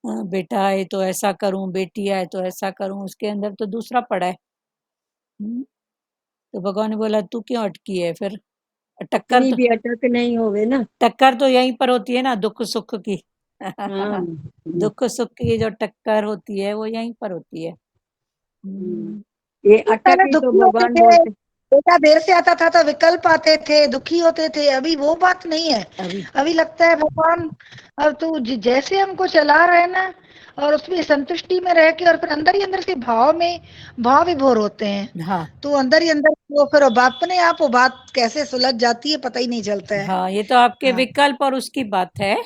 Speaker 1: बेटा आए तो ऐसा करूं, बेटी आए तो ऐसा करूं, उसके अंदर तो दूसरा पड़ा है। हम्म, तो भगवान ने बोला तू क्यों अटकी है फिर। टक्कर
Speaker 2: इतनी
Speaker 1: तो
Speaker 2: भी अटक नहीं होवे ना।
Speaker 1: टक्कर तो यहीं पर होती है ना, दुख सुख की।
Speaker 2: हाँ।
Speaker 1: दुख सुख की जो टक्कर होती है वो यहीं पर होती है।
Speaker 2: हम्म।
Speaker 1: हम्म,
Speaker 2: ये अटक
Speaker 3: पहले
Speaker 2: ही तो
Speaker 3: दुखी होते
Speaker 2: भगवान
Speaker 3: थे,
Speaker 2: बोलते।
Speaker 3: बेटा देर से आता था तो विकल्प आते थे, दुखी होते थे। अभी वो बात नहीं है।
Speaker 1: अभी
Speaker 3: अभी लगता है भगवान अब तू जैसे हमको चला रहे ना, और उसमें संतुष्टि में रह के, और फिर अंदर ही अंदर से भाव में भाव विभोर होते हैं।
Speaker 1: हाँ
Speaker 3: तो अंदर ही अंदर वो फिर अपने आप वो बात कैसे सुलझ जाती है पता ही नहीं चलता है।
Speaker 1: हाँ, ये तो आपके
Speaker 3: हाँ
Speaker 1: विकल्प और उसकी बात है।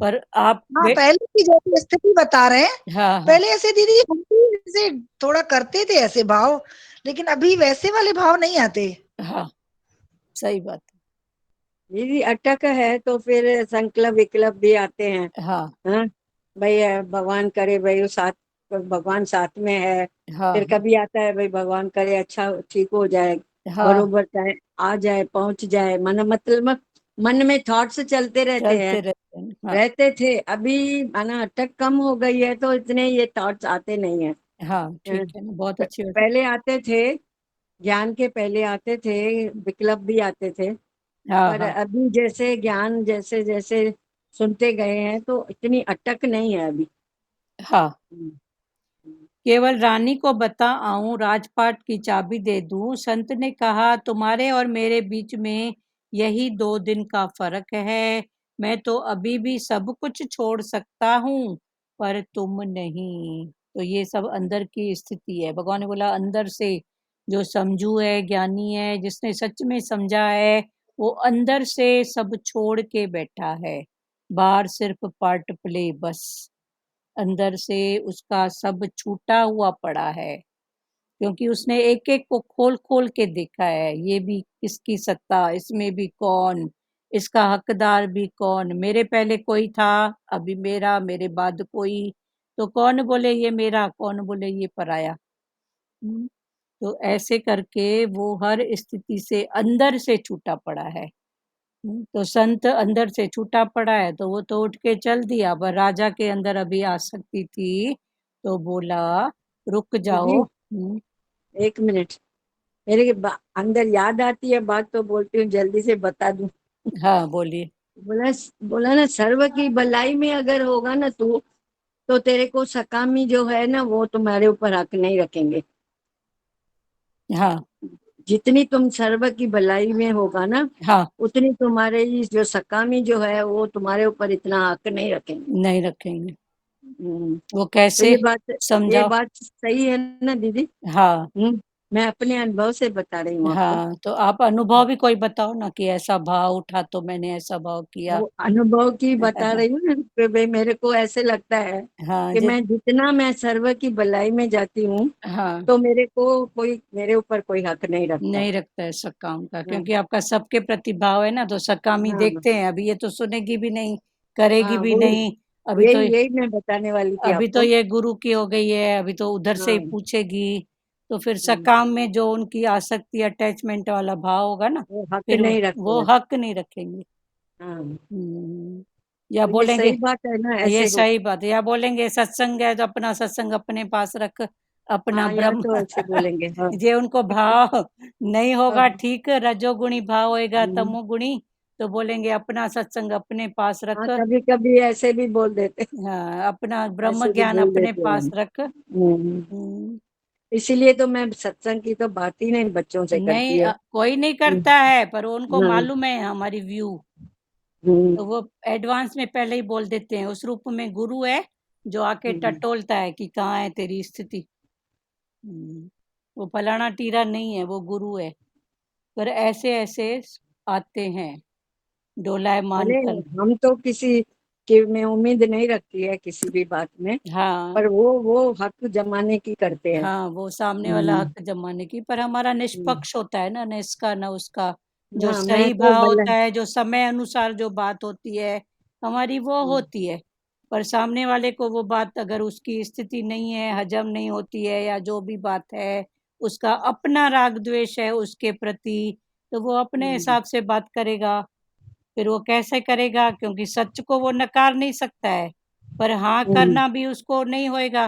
Speaker 1: पर आप
Speaker 3: हाँ, पहले की जैसी स्थिति बता रहे हैं।
Speaker 1: हाँ हाँ
Speaker 3: पहले ऐसे दीदी हम भी ऐसे थोड़ा करते थे ऐसे भाव, लेकिन अभी वैसे वाले भाव नहीं आते।
Speaker 1: हाँ, सही बात
Speaker 2: यदि अटक है तो फिर संकल्प विकल्प भी आते हैं।
Speaker 1: है। हाँ
Speaker 2: हाँ, भाई भगवान करे भाई वो साथ, भगवान साथ में है।
Speaker 1: हाँ
Speaker 2: फिर कभी आता है भाई भगवान करे अच्छा ठीक हो जाए,
Speaker 1: हाँ,
Speaker 2: बरोबर टाइम आ जाए, पहुंच जाए। मन मतलब मन में थॉट्स चलते रहते हैं,
Speaker 1: चलते रहते हैं। हाँ
Speaker 2: रहते थे। अभी माना अटक कम हो गई है तो इतने ये थॉट्स आते नहीं है।
Speaker 1: हाँ, ठीक है ना, बहुत अच्छी बात
Speaker 2: पहले आते थे, ज्ञान के पहले आते थे, विकल्प भी आते थे।
Speaker 1: है। हाँ
Speaker 2: पर
Speaker 1: हाँ
Speaker 2: अभी जैसे ज्ञान जैसे जैसे सुनते गए हैं तो इतनी अटक नहीं है अभी।
Speaker 1: हाँ,
Speaker 2: हम्म।
Speaker 1: केवल रानी को बता आऊं, राजपाट की चाबी दे दूं। संत ने कहा तुम्हारे और मेरे बीच में यही 2 दिन का फर्क है। मैं तो अभी भी सब कुछ छोड़ सकता हूँ, पर तुम नहीं। तो ये सब अंदर की स्थिति है। भगवान ने बोला अंदर से जो समझू है, ज्ञानी है, जिसने सच में समझा है, वो अंदर से सब छोड़ के बैठा है। बाहर सिर्फ पार्ट प्ले बस। अंदर से उसका सब छूटा हुआ पड़ा है, क्योंकि उसने एक एक को खोल खोल के देखा है। ये भी किसकी सत्ता, इसमें भी कौन, इसका हकदार भी कौन। मेरे पहले कोई था, अभी मेरा, मेरे बाद कोई। तो कौन बोले ये मेरा, कौन बोले ये पराया। हम्म, तो ऐसे करके वो हर स्थिति से अंदर से छूटा पड़ा है। तो संत अंदर से छूटा पड़ा है, तो वो तो उठ के चल दिया। पर राजा के अंदर अभी आसक्ति थी, तो बोला रुक जाओ।
Speaker 2: दीदी एक मिनट, अंदर याद आती है बात तो बोलती हूँ जल्दी से बता दूं।
Speaker 1: हाँ बोलिए।
Speaker 2: बोला बोला ना सर्व की भलाई में अगर होगा ना तू, तो तेरे को सकामी जो है ना वो तुम्हारे ऊपर हक नहीं रखेंगे।
Speaker 1: हाँ
Speaker 2: जितनी तुम सर्व की भलाई में होगा ना,
Speaker 1: हाँ,
Speaker 2: उतनी तुम्हारे ये जो सकामी जो है वो तुम्हारे ऊपर इतना हक नहीं रखेंगे।
Speaker 1: नहीं रखेंगे।
Speaker 2: हम्म,
Speaker 1: वो
Speaker 2: तो
Speaker 1: कैसे,
Speaker 2: ये
Speaker 1: समझाओ।
Speaker 2: बात सही है ना दीदी?
Speaker 1: हाँ
Speaker 2: मैं अपने अनुभव से बता रही हूँ आपको।
Speaker 1: हाँ, तो आप अनुभव भी कोई बताओ ना कि ऐसा भाव उठा तो मैंने ऐसा भाव किया।
Speaker 2: वो अनुभव की बता रही हूँ ना कि भाई मेरे को ऐसे लगता है
Speaker 1: हाँ
Speaker 2: कि मैं जितना मैं सर्व की भलाई में जाती हूँ,
Speaker 1: हाँ,
Speaker 2: तो मेरे को कोई मेरे ऊपर कोई हक नहीं रखता।
Speaker 1: नहीं रखता है सकाम का,
Speaker 2: हाँ
Speaker 1: क्योंकि आपका सबके प्रति भाव है ना, तो सकामी
Speaker 2: हाँ
Speaker 1: देखते हैं। अभी ये तो सुनेगी भी नहीं, करेगी
Speaker 2: हाँ,
Speaker 1: भी
Speaker 2: वो
Speaker 1: नहीं। अभी तो,
Speaker 2: यही यही मैं बताने वाली थी
Speaker 1: अभी तो
Speaker 2: आपको।
Speaker 1: ये गुरु की हो गई है, अभी तो उधर से ही
Speaker 2: हाँ
Speaker 1: पूछेगी। तो फिर
Speaker 2: हाँ,
Speaker 1: सकाम में जो उनकी आसक्ति, अटैचमेंट वाला भाव होगा ना,
Speaker 2: वो हक
Speaker 1: फिर
Speaker 2: नहीं
Speaker 1: वो
Speaker 2: रखते बस।
Speaker 1: हक नहीं रखेंगे।
Speaker 2: हाँ,
Speaker 1: या
Speaker 2: तो ये
Speaker 1: बोलेंगे,
Speaker 2: सही बात है ना,
Speaker 1: ये
Speaker 2: ऐसे हो।
Speaker 1: सही बात है, या बोलेंगे सत्संग है तो अपना सत्संग अपने पास रख, अपना
Speaker 2: हाँ, या
Speaker 1: ब्रह्म।
Speaker 2: तो ऐसे बोलेंगे। हाँ
Speaker 1: ये उनको भाव नहीं होगा
Speaker 2: हाँ
Speaker 1: ठीक, रजोगुणी भाव होएगा,
Speaker 2: हम्म,
Speaker 1: तमोगुणी, तो बोलेंगे अपना सत्संग अपने पास
Speaker 2: हाँ,
Speaker 1: रख।
Speaker 2: कभी कभी ऐसे भी बोल देते।
Speaker 1: हाँ, अपना ब्रह्म
Speaker 2: ऐसे भी
Speaker 1: ज्ञान
Speaker 2: बोल
Speaker 1: अपने
Speaker 2: देते
Speaker 1: पास
Speaker 2: हैं।
Speaker 1: रख।
Speaker 2: हम्म, इसीलिए तो मैं सत्संग की तो बात ही नहीं बच्चों से करती
Speaker 1: नहीं
Speaker 2: है।
Speaker 1: कोई नहीं
Speaker 2: हम्म,
Speaker 1: करता है, पर उनको
Speaker 2: हाँ
Speaker 1: मालूम है हमारी व्यू,
Speaker 2: हम्म
Speaker 1: तो वो एडवांस में पहले ही बोल देते हैं। उस रूप में गुरु है जो आके
Speaker 2: हम्म
Speaker 1: टटोलता है कि कहाँ है तेरी स्थिति। वो फलाना टीरा नहीं है, वो गुरु है। पर ऐसे ऐसे आते हैं डोलायमान
Speaker 2: भले
Speaker 1: कर।
Speaker 2: हम तो किसी की में उम्मीद नहीं रखती है किसी भी बात में,
Speaker 1: हाँ
Speaker 2: पर वो हक जमाने की करते हैं।
Speaker 1: हाँ, वो सामने वाला
Speaker 2: हम्म,
Speaker 1: हक जमाने की, पर हमारा
Speaker 2: हम्म,
Speaker 1: निष्पक्ष होता है ना, न इसका न उसका। जो
Speaker 2: हाँ, मैं
Speaker 1: सही
Speaker 2: तो
Speaker 1: भाव
Speaker 2: भले।
Speaker 1: होता है, जो समय अनुसार जो बात होती है हमारी, वो
Speaker 2: हम्म,
Speaker 1: होती है। पर सामने वाले को वो बात अगर उसकी स्थिति नहीं है, हजम नहीं होती है, या जो भी बात है, उसका अपना राग द्वेष है उसके प्रति, तो वो अपने
Speaker 2: हम्म,
Speaker 1: हिसाब से बात करेगा। फिर वो कैसे करेगा, क्योंकि सच को वो नकार नहीं सकता है, पर हाँ
Speaker 2: हम्म,
Speaker 1: करना भी उसको नहीं होएगा।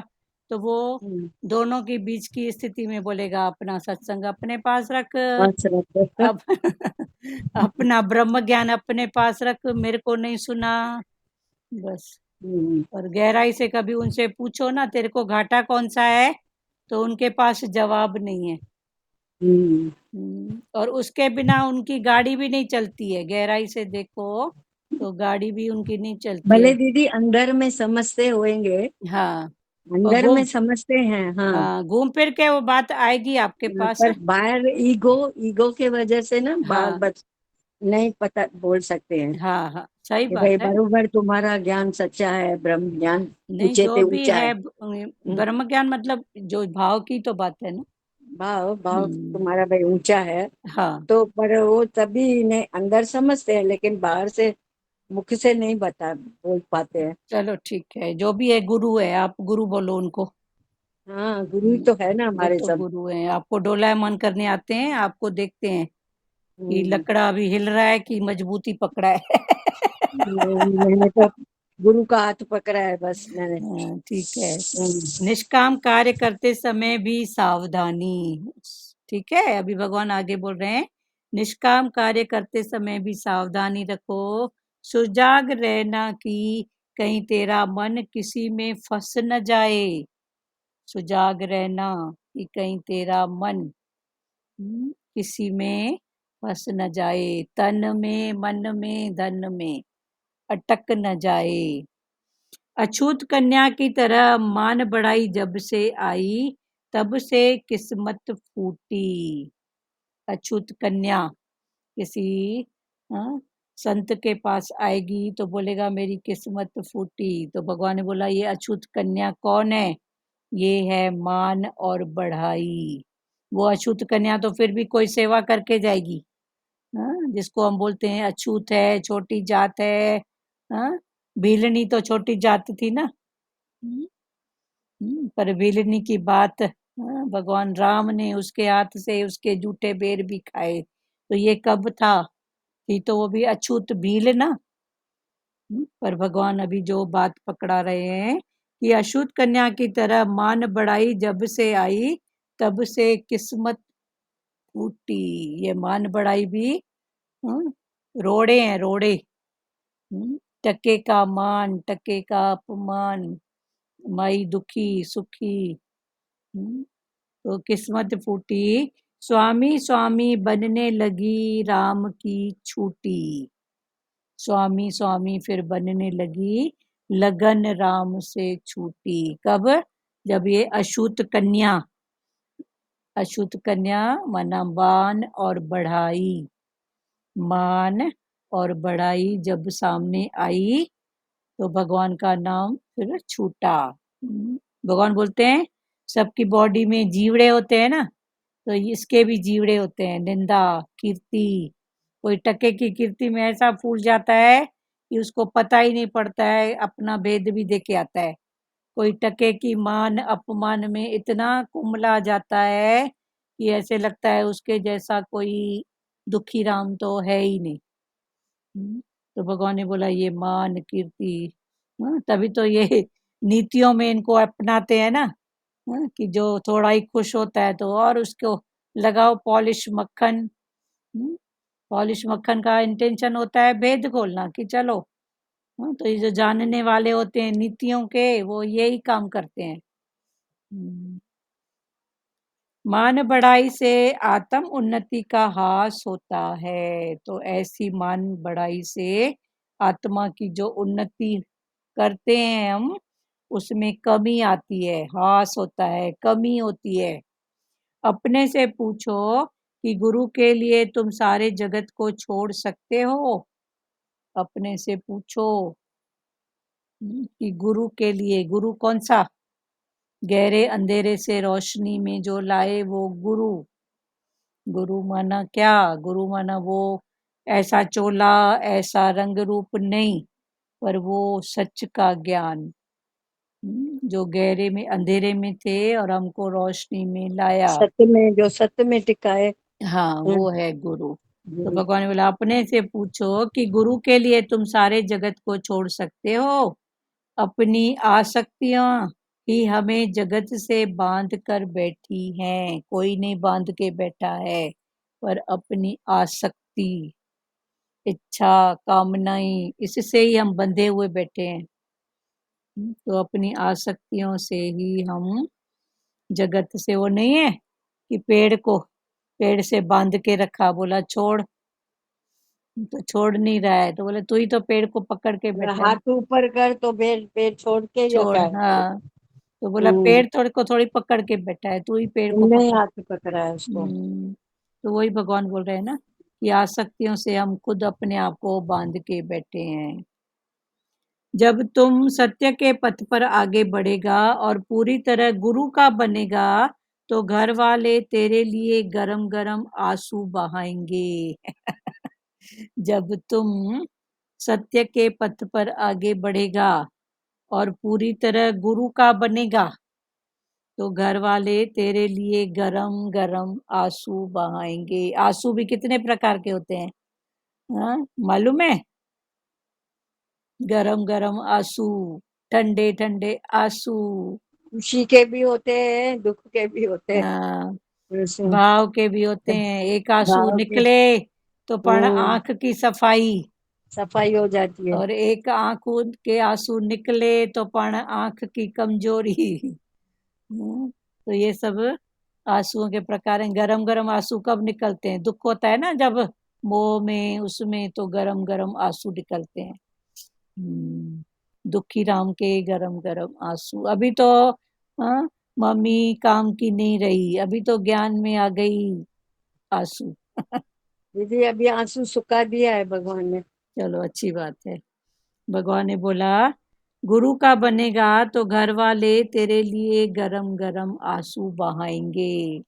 Speaker 1: तो वो
Speaker 2: हम्म,
Speaker 1: दोनों के बीच की स्थिति में बोलेगा अपना सत्संग अपने पास रख,
Speaker 2: बस रखो।
Speaker 1: अब अपना ब्रह्म ज्ञान अपने पास रख, मेरे को नहीं सुना, बस।
Speaker 2: हम्म,
Speaker 1: और गहराई से कभी उनसे पूछो ना तेरे को घाटा कौन सा है, तो उनके पास जवाब नहीं है।
Speaker 2: हम्म।
Speaker 1: और उसके बिना उनकी गाड़ी भी नहीं चलती है, गहराई से देखो तो गाड़ी भी उनकी नहीं चलती
Speaker 2: भले
Speaker 1: है।
Speaker 2: दीदी अंदर में समझते होंगे,
Speaker 1: हाँ, और
Speaker 2: अंदर में
Speaker 1: घूम,
Speaker 2: समझते हैं, हाँ।
Speaker 1: हाँ घूम फिर के वो बात आएगी आपके पास।
Speaker 2: पर बाहर ईगो ईगो के वजह से ना बात
Speaker 1: हाँ
Speaker 2: बच नहीं पता बोल सकते हैं
Speaker 1: हाँ हाँ, सही
Speaker 2: कि
Speaker 1: बात
Speaker 2: भाई
Speaker 1: है।
Speaker 2: बरोबर तुम्हारा ज्ञान सच्चा है, ब्रह्म ज्ञान
Speaker 1: नहीं,
Speaker 2: ऊंचे
Speaker 1: जो
Speaker 2: पे
Speaker 1: भी
Speaker 2: ऊंचा है।
Speaker 1: है
Speaker 2: हम्म,
Speaker 1: ब्रह्म ज्ञान मतलब जो भाव की तो बात है ना।
Speaker 2: भाव भाव
Speaker 1: हम्म,
Speaker 2: तुम्हारा भाई ऊंचा है।
Speaker 1: हाँ,
Speaker 2: तो पर वो तभी इन्हें अंदर समझते हैं, लेकिन बाहर से मुख से नहीं बता बोल पाते हैं।
Speaker 1: चलो ठीक है, जो भी है गुरु है, आप गुरु बोलो उनको।
Speaker 2: हाँ, गुरु ही तो है ना
Speaker 1: वो
Speaker 2: हमारे
Speaker 1: तो
Speaker 2: सब।
Speaker 1: गुरु हैं, आपको डोलायमान करने आते हैं, आपको देखते हैं कि
Speaker 2: हम्म,
Speaker 1: लकड़ा अभी हिल रहा है कि मजबूती पकड़ा है।
Speaker 2: मैंने तो गुरु का हाथ पकड़ा है बस मैंने।
Speaker 1: हाँ, ठीक है।
Speaker 2: हम्म,
Speaker 1: निष्काम कार्य करते समय भी सावधानी। ठीक है, अभी भगवान आगे बोल रहे हैं, निष्काम कार्य करते समय भी सावधानी रखो, सुजाग रहना कि कहीं तेरा मन किसी में फंस न जाए। सुजाग रहना कि कहीं तेरा मन किसी में फंस न जाए, तन में, मन में, धन में अटक न जाए। अछूत कन्या की तरह मान बढ़ाई जब से आई, तब से किस्मत फूटी। अछूत कन्या किसी हाँ, संत के पास आएगी तो बोलेगा मेरी किस्मत फूटी, तो भगवान ने बोला ये अछूत कन्या कौन है? ये है मान और बढ़ाई। वो अछूत कन्या तो फिर भी कोई सेवा करके जाएगी, हाँ, जिसको हम बोलते हैं अछूत है, छोटी जात है। हाँ, भीलनी तो छोटी जात थी ना। हम्म, पर भीलनी की बात, हाँ, भगवान राम ने उसके हाथ से उसके जूठे बेर भी खाए, तो ये कब था? थी तो वो भी अछूत भील ना। पर भगवान अभी जो बात पकड़ा रहे हैं कि अछूत कन्या की तरह मान बढ़ाई जब से आई, तब से किस्मत फूटी। ये मान बढ़ाई भी, हाँ, रोड़े हैं रोड़े। टके का मान, टके का अपमान, मई दुखी सुखी। तो किस्मत फूटी, स्वामी स्वामी बनने लगी राम की छूटी। स्वामी स्वामी फिर बनने लगी, लगन राम से छूटी। कब? जब ये अछूत कन्या माना मान और बढ़ाई, मान और बढ़ाई जब सामने आई तो भगवान का नाम फिर छूटा। भगवान बोलते हैं सबकी बॉडी में जीवड़े होते हैं ना, तो इसके भी जीवड़े होते हैं, निंदा कीर्ति। कोई टके की कीर्ति में ऐसा फूल जाता है कि उसको पता ही नहीं पड़ता है, अपना भेद भी देके आता है। कोई टके की मान अपमान में इतना कुमला जाता है कि ऐसे लगता है उसके जैसा कोई दुखी राम तो है ही नहीं। तो भगवान ने बोला ये मान कीर्ति, तभी तो ये नीतियों में इनको अपनाते हैं ना, कि जो थोड़ा ही खुश होता है तो और उसको लगाओ पॉलिश मक्खन। पॉलिश मक्खन का इंटेंशन होता है भेद खोलना कि चलो, तो ये जो जानने वाले होते हैं नीतियों के, वो यही काम करते हैं। मान बढ़ाई से आत्म उन्नति का हास होता है। तो ऐसी मान बढ़ाई से आत्मा की जो उन्नति करते हैं हम, उसमें कमी आती है, हास होता है, कमी होती है। अपने से पूछो कि गुरु के लिए तुम सारे जगत को छोड़ सकते हो? अपने से पूछो कि गुरु के लिए, गुरु कौन सा? गहरे अंधेरे से रोशनी में जो लाए वो गुरु। गुरु माना क्या? गुरु माना वो ऐसा चोला, ऐसा रंग रूप नहीं, पर वो सच का ज्ञान, जो गहरे में अंधेरे में थे और हमको रोशनी में लाया।
Speaker 2: सत्य में, जो सत्य में टिकाए।
Speaker 1: हाँ, वो है गुरु। तो भगवान ने बोला अपने से पूछो कि गुरु के लिए तुम सारे जगत को छोड़ सकते हो? अपनी आसक्तियां ही हमें जगत से बांध कर बैठी हैं। कोई नहीं बांध के बैठा है, पर अपनी आसक्ति, इच्छा, कामनाएं, इससे ही हम बंधे हुए बैठे हैं। तो अपनी आसक्तियों से ही हम जगत से, वो नहीं है कि पेड़ से बांध के रखा, बोला छोड़, तो छोड़ नहीं रहा है, तो बोले तू ही तो पेड़ को पकड़ के बैठा है।
Speaker 2: हाथ ऊपर कर तो पेड़ पेड़ छोड़ के या
Speaker 1: छोड़,
Speaker 2: क्या?
Speaker 1: हाँ, तो बोला पेड़ थोड़ी पकड़ के बैठा है, तू ही पेड़ को
Speaker 2: तुमने ही
Speaker 1: पकड़।
Speaker 2: हाथ पकड़ा है उसको।
Speaker 1: तो वही भगवान बोल रहे हैं ना कि आसक्तियों से हम खुद अपने आप को बांध के बैठे हैं। जब तुम सत्य के पथ पर आगे बढ़ेगा और पूरी तरह गुरु का बनेगा, तो घर वाले तेरे लिए गरम गरम आंसू बहाएंगे। जब तुम सत्य के पथ पर आगे बढ़ेगा और पूरी तरह गुरु का बनेगा, तो घर वाले तेरे लिए गरम गरम आंसू बहाएंगे। आंसू भी कितने प्रकार के होते हैं, हाँ, मालूम है? गरम गरम आंसू, ठंडे ठंडे आंसू,
Speaker 2: खुशी के भी होते हैं, दुख के भी होते हैं।
Speaker 1: हाँ,
Speaker 2: उसमें
Speaker 1: भाव के भी होते हैं। एक आंसू
Speaker 2: भाव के
Speaker 1: निकले तो पण आंख की सफाई,
Speaker 2: सफाई हो जाती है।
Speaker 1: और एक आंख के आंसू निकले तो पण आंख की कमजोरी। तो ये सब आंसुओं के प्रकार हैं। गरम गरम आंसू कब निकलते हैं? दुख होता है ना जब, मोह में, उसमें, तो गरम गरम आंसू निकलते हैं। दुखी राम के गरम गरम आंसू। अभी तो हाँ, मम्मी काम की नहीं रही, अभी तो ज्ञान में आ गई आंसू।
Speaker 2: दीदी अभी आंसू सुखा दिया है भगवान ने।
Speaker 1: चलो अच्छी बात है। भगवान ने बोला गुरु का बनेगा तो घर वाले तेरे लिए गरम गरम आंसू बहाएंगे।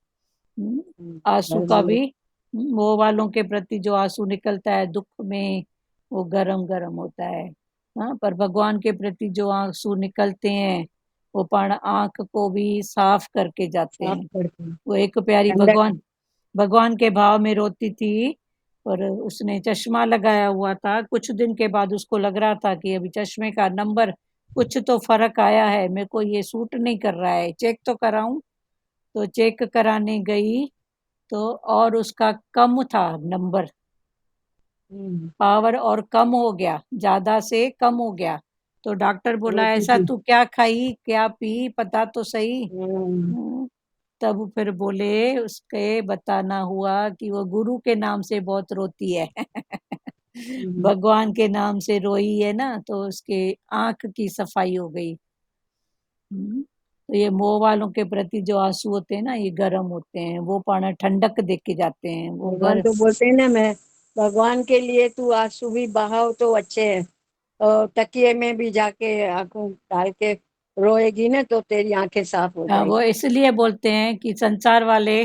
Speaker 1: आंसू
Speaker 2: घर
Speaker 1: का
Speaker 2: वाले
Speaker 1: भी, मोह वालों के प्रति जो आंसू निकलता है दुख में, वो गरम गरम होता है। हाँ, पर भगवान के प्रति जो आंसू निकलते हैं वो पण आंख को भी साफ करके जाते
Speaker 2: साफ
Speaker 1: हैं।
Speaker 2: करके
Speaker 1: वो एक प्यारी
Speaker 2: ठंडक।
Speaker 1: भगवान के भाव में रोती थी, पर उसने चश्मा लगाया हुआ था। कुछ दिन के बाद उसको लग रहा था कि अभी चश्मे का नंबर कुछ तो फर्क आया है, मेरे को ये सूट नहीं कर रहा है, चेक तो कराऊं। तो चेक कराने गई तो और उसका कम था नंबर, पावर, और कम हो गया, ज्यादा से कम हो गया। तो डॉक्टर बोला
Speaker 2: रोती
Speaker 1: ऐसा
Speaker 2: थी।
Speaker 1: तू क्या खाई क्या पी बता तो सही।
Speaker 2: हम्म,
Speaker 1: तब फिर बोले उसके बताना हुआ कि वो गुरु के नाम से बहुत रोती है।
Speaker 2: हम्म,
Speaker 1: भगवान के नाम से रोई है ना तो उसके आंख की सफाई हो गई। तो ये मोह वालों के प्रति जो आंसू होते हैं ना ये गर्म होते हैं, वो पाना ठंडक दे के जाते हैं, वो
Speaker 2: भगवान तो बोलते हैं ना, मैं भगवान के लिए तू आंसू भी बहाओ तो अच्छे है, और तकिए में भी जाके आंखों डाल के रोएगी ना तो तेरी आंखें साफ हो
Speaker 1: हाँ,
Speaker 2: जाएगी।
Speaker 1: वो इसलिए बोलते हैं कि संसार वाले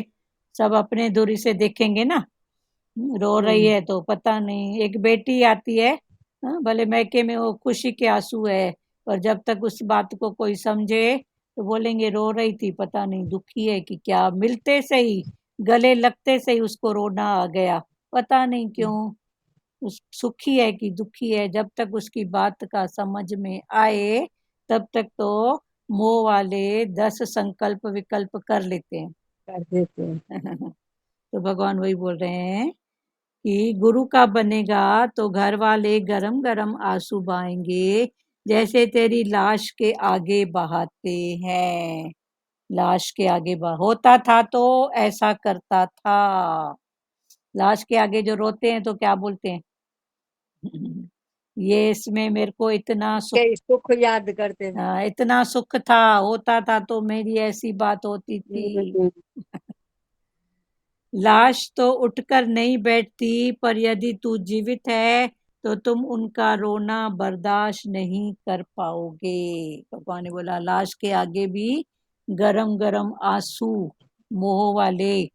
Speaker 1: सब अपने दूरी से देखेंगे ना, रो रही
Speaker 2: हम्म,
Speaker 1: है तो पता नहीं। एक बेटी आती है, हाँ, भले मैके में वो खुशी के आंसू है, पर जब तक उस बात को कोई समझे तो बोलेंगे रो रही थी, पता नहीं दुखी है कि क्या। मिलते से ही, गले लगते से ही उसको रोना आ गया, पता नहीं क्यों। उस सुखी है कि दुखी है, जब तक उसकी बात का समझ में आए तब तक तो मोह वाले 10 संकल्प विकल्प कर लेते
Speaker 2: कर देते हैं।
Speaker 1: हैं। तो भगवान वही बोल रहे हैं कि गुरु का बनेगा तो घर वाले गरम गरम आंसू बहाएंगे, जैसे तेरी लाश के आगे बहाते हैं। लाश के आगे बहा होता था तो ऐसा करता था। लाश के आगे जो रोते हैं तो क्या बोलते हैं? ये इसमें मेरे को इतना सुख,
Speaker 2: उसके सुख याद करते हैं।
Speaker 1: इतना सुख था, होता था तो मेरी ऐसी बात होती थी।
Speaker 2: हम्म,
Speaker 1: लाश तो उठकर नहीं बैठती, पर यदि तू जीवित है तो तुम उनका रोना बर्दाश्त नहीं कर पाओगे। भगवान ने बोला लाश के आगे भी गरम गरम आंसू मोह वाले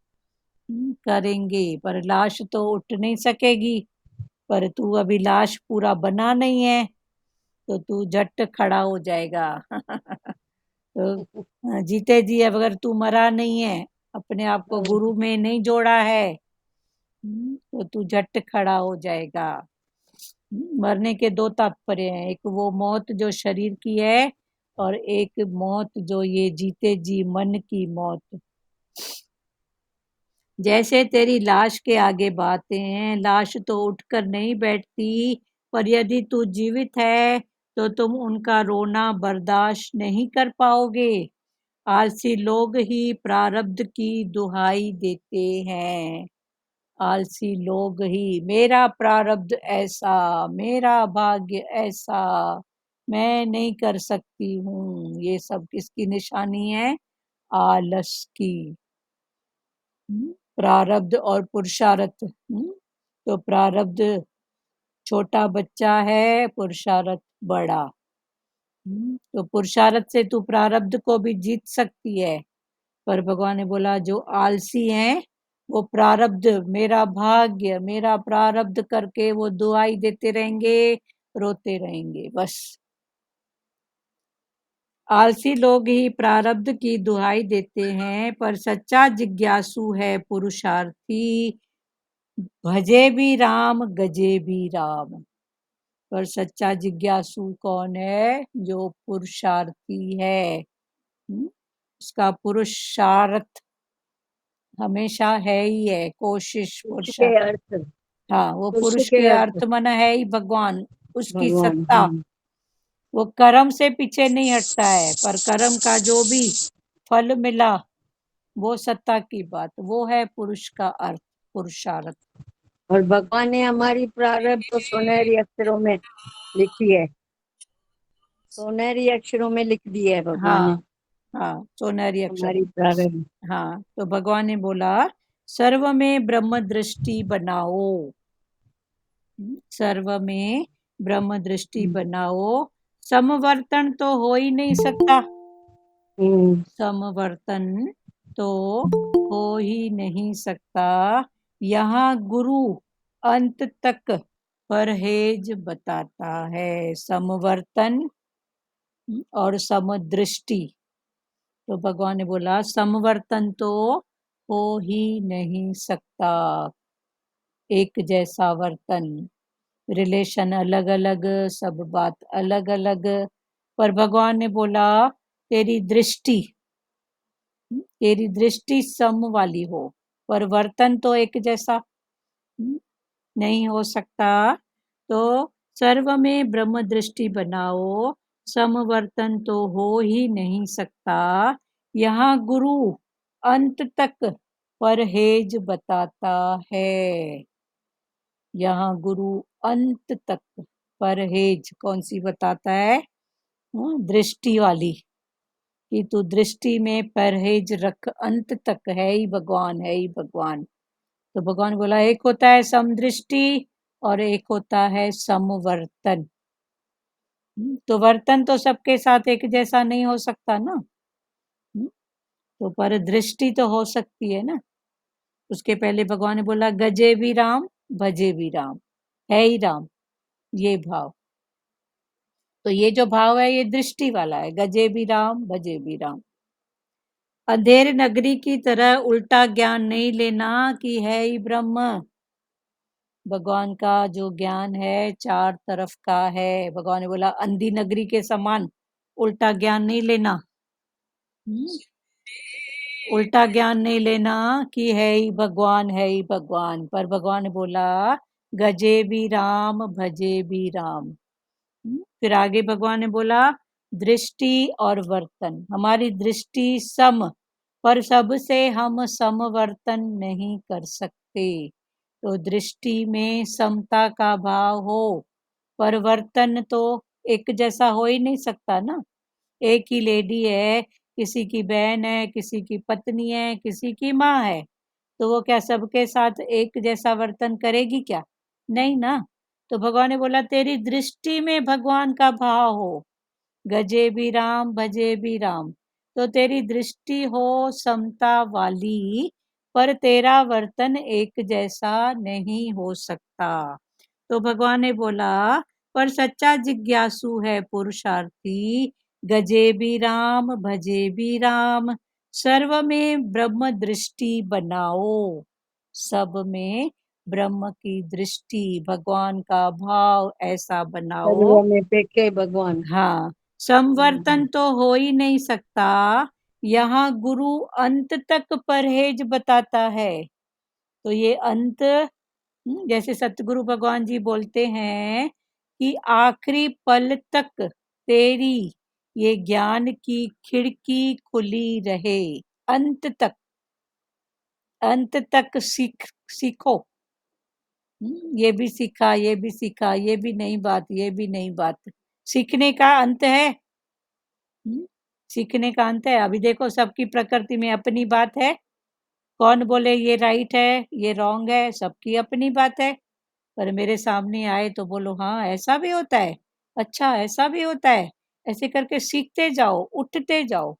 Speaker 1: करेंगे, पर लाश तो उठ नहीं सकेगी। पर तू अभी लाश पूरा बना नहीं है तो तू झट खड़ा हो जाएगा। तो जीते जी अगर तू मरा नहीं है, अपने आप को गुरु में नहीं जोड़ा है, तो तू झट खड़ा हो जाएगा। मरने के दो तात्पर्य हैं, एक वो मौत जो शरीर की है और एक मौत जो ये जीते जी मन की मौत। जैसे तेरी लाश के आगे बातें हैं, लाश तो उठकर नहीं बैठती, पर यदि तू जीवित है तो तुम उनका रोना बर्दाश्त नहीं कर पाओगे। आलसी लोग ही प्रारब्ध की दुहाई देते हैं। आलसी लोग ही, मेरा प्रारब्ध ऐसा, मेरा भाग्य ऐसा, मैं नहीं कर सकती हूँ, ये सब किसकी निशानी है? आलस की। प्रारब्ध और पुरुषार्थ। तो प्रारब्ध छोटा बच्चा है, पुरुषार्थ बड़ा। तो पुरुषार्थ से तू प्रारब्ध को भी जीत सकती है, पर भगवान ने बोला जो आलसी हैं वो प्रारब्ध, मेरा भाग्य मेरा प्रारब्ध करके वो दुआई देते रहेंगे, रोते रहेंगे बस। आलसी लोग ही प्रारब्ध की दुहाई देते हैं, पर सच्चा जिज्ञासु है पुरुषार्थी, भजे भी राम गजे भी राम। पर सच्चा जिज्ञासु कौन है? जो पुरुषार्थी है। उसका पुरुषार्थ हमेशा है ही है, कोशिश
Speaker 2: उसके
Speaker 1: पुरुषार्थ।
Speaker 2: अर्थ,
Speaker 1: हाँ, वो पुरुष
Speaker 2: उसके
Speaker 1: के
Speaker 2: अर्थ
Speaker 1: अर्थ मन है ही भगवान, उसकी
Speaker 2: भगवान।
Speaker 1: सत्ता। वो कर्म से पीछे नहीं हटता है, पर कर्म का जो भी फल मिला वो सत्ता की बात, वो है पुरुष का अर्थ, पुरुषार्थ।
Speaker 2: और भगवान ने हमारी प्रारब्ध तो सुनहरी अक्षरों में लिखी है, सुनहरी अक्षरों में लिख दी है भगवान ने
Speaker 1: हाँ, हाँ, सोनेरी अक्षरों
Speaker 2: हमारी
Speaker 1: में।
Speaker 2: प्रारब्ध।
Speaker 1: हाँ, तो भगवान ने बोला सर्व में ब्रह्म दृष्टि बनाओ। सर्व में ब्रह्म दृष्टि बनाओ। समवर्तन तो हो ही नहीं सकता।
Speaker 2: हम्म,
Speaker 1: समवर्तन तो हो ही नहीं सकता। यहाँ गुरु अंत तक परहेज बताता है। समवर्तन और समदृष्टि, तो भगवान ने बोला समवर्तन तो हो ही नहीं सकता। एक जैसा वर्तन, रिलेशन अलग अलग, सब बात अलग अलग, पर भगवान ने बोला तेरी दृष्टि, तेरी दृष्टि सम वाली हो, पर वर्तन तो एक जैसा नहीं हो सकता। तो सर्व में ब्रह्म दृष्टि बनाओ, समवर्तन तो हो ही नहीं सकता। यहाँ गुरु अंत तक परहेज बताता है। यहाँ गुरु अंत तक परहेज कौन सी बताता है? दृष्टि वाली, कि तू दृष्टि में परहेज रख, अंत तक है ही भगवान, है ही भगवान। तो भगवान बोला एक होता है समदृष्टि और एक होता है समवर्तन। तो वर्तन तो सबके साथ एक जैसा नहीं हो सकता ना। तो पर दृष्टि तो हो सकती है ना। उसके पहले भगवान ने बोला गजे भी राम भजे भी राम, है ही राम, ये भाव। तो ये जो भाव है ये दृष्टि वाला है, गजे भी राम भजे भी राम। अंधेर नगरी की तरह उल्टा ज्ञान नहीं लेना कि है ही ब्रह्म। भगवान का जो ज्ञान है चार तरफ का है। भगवान ने बोला अंधी नगरी के समान उल्टा ज्ञान नहीं लेना। उल्टा ज्ञान नहीं लेना कि है ही भगवान, है ही भगवान। पर भगवान ने बोला गजे भी राम भजे भी राम। फिर आगे भगवान ने बोला दृष्टि और वर्तन, हमारी दृष्टि सम, पर सबसे हम समवर्तन नहीं कर सकते। तो दृष्टि में समता का भाव हो, पर वर्तन तो एक जैसा हो ही नहीं सकता ना। एक ही लेडी है, किसी की बहन है, किसी की पत्नी है, किसी की माँ है, तो वो क्या सबके साथ एक जैसा वर्तन करेगी क्या? नहीं ना। तो भगवान ने बोला तेरी दृष्टि में भगवान का भाव हो, गजे भी राम भजे भी राम। तो तेरी दृष्टि हो समता वाली, पर तेरा वर्तन एक जैसा नहीं हो सकता। तो भगवान ने बोला पर सच्चा जिज्ञासु है पुरुषार्थी, गजे भी राम भजे भी राम, सर्व में ब्रह्म दृष्टि बनाओ। सब में ब्रह्म की दृष्टि, भगवान का भाव ऐसा बनाओ।
Speaker 2: सर्व में पेखे भगवान।
Speaker 1: हाँ, संवर्तन तो हो ही नहीं सकता। यहाँ गुरु अंत तक परहेज बताता है। तो ये अंत, जैसे सतगुरु भगवान जी बोलते हैं कि आखिरी पल तक तेरी ये ज्ञान की खिड़की खुली रहे। अंत तक, अंत तक सीखो। ये भी सीखा, ये भी सीखा, ये भी नई बात, ये भी नई बात। सीखने का अंत है। सीखने का अंत है। अभी देखो सबकी प्रकृति में अपनी बात है। कौन बोले ये राइट है, ये रॉन्ग है, सबकी अपनी बात है। पर मेरे सामने आए तो बोलो हाँ ऐसा भी होता है, अच्छा ऐसा भी होता है। ऐसे करके सीखते जाओ, उठते जाओ,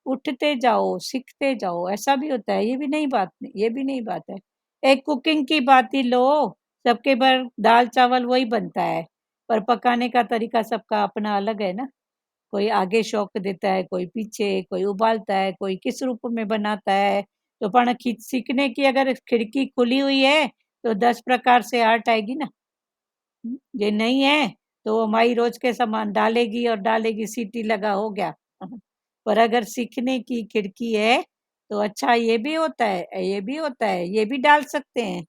Speaker 1: उठते जाओ, सीखते जाओ। ऐसा भी होता है, ये भी नई बात नहीं, ये भी नई बात है। एक कुकिंग की बात ही लो, सबके बार दाल चावल वही बनता है, पर पकाने का तरीका सबका अपना अलग है ना। कोई आगे शौक देता है, कोई पीछे, कोई उबालता है, कोई किस रूप में बनाता है। तो पण सीखने की अगर खिड़की खुली हुई है तो 10 प्रकार से आर्ट आएगी ना। ये नहीं है तो वो माई रोज के सामान डालेगी और डालेगी, सीटी लगा हो गया। पर अगर सीखने की खिड़की है तो अच्छा ये भी होता है, ये भी होता है, ये भी डाल सकते हैं।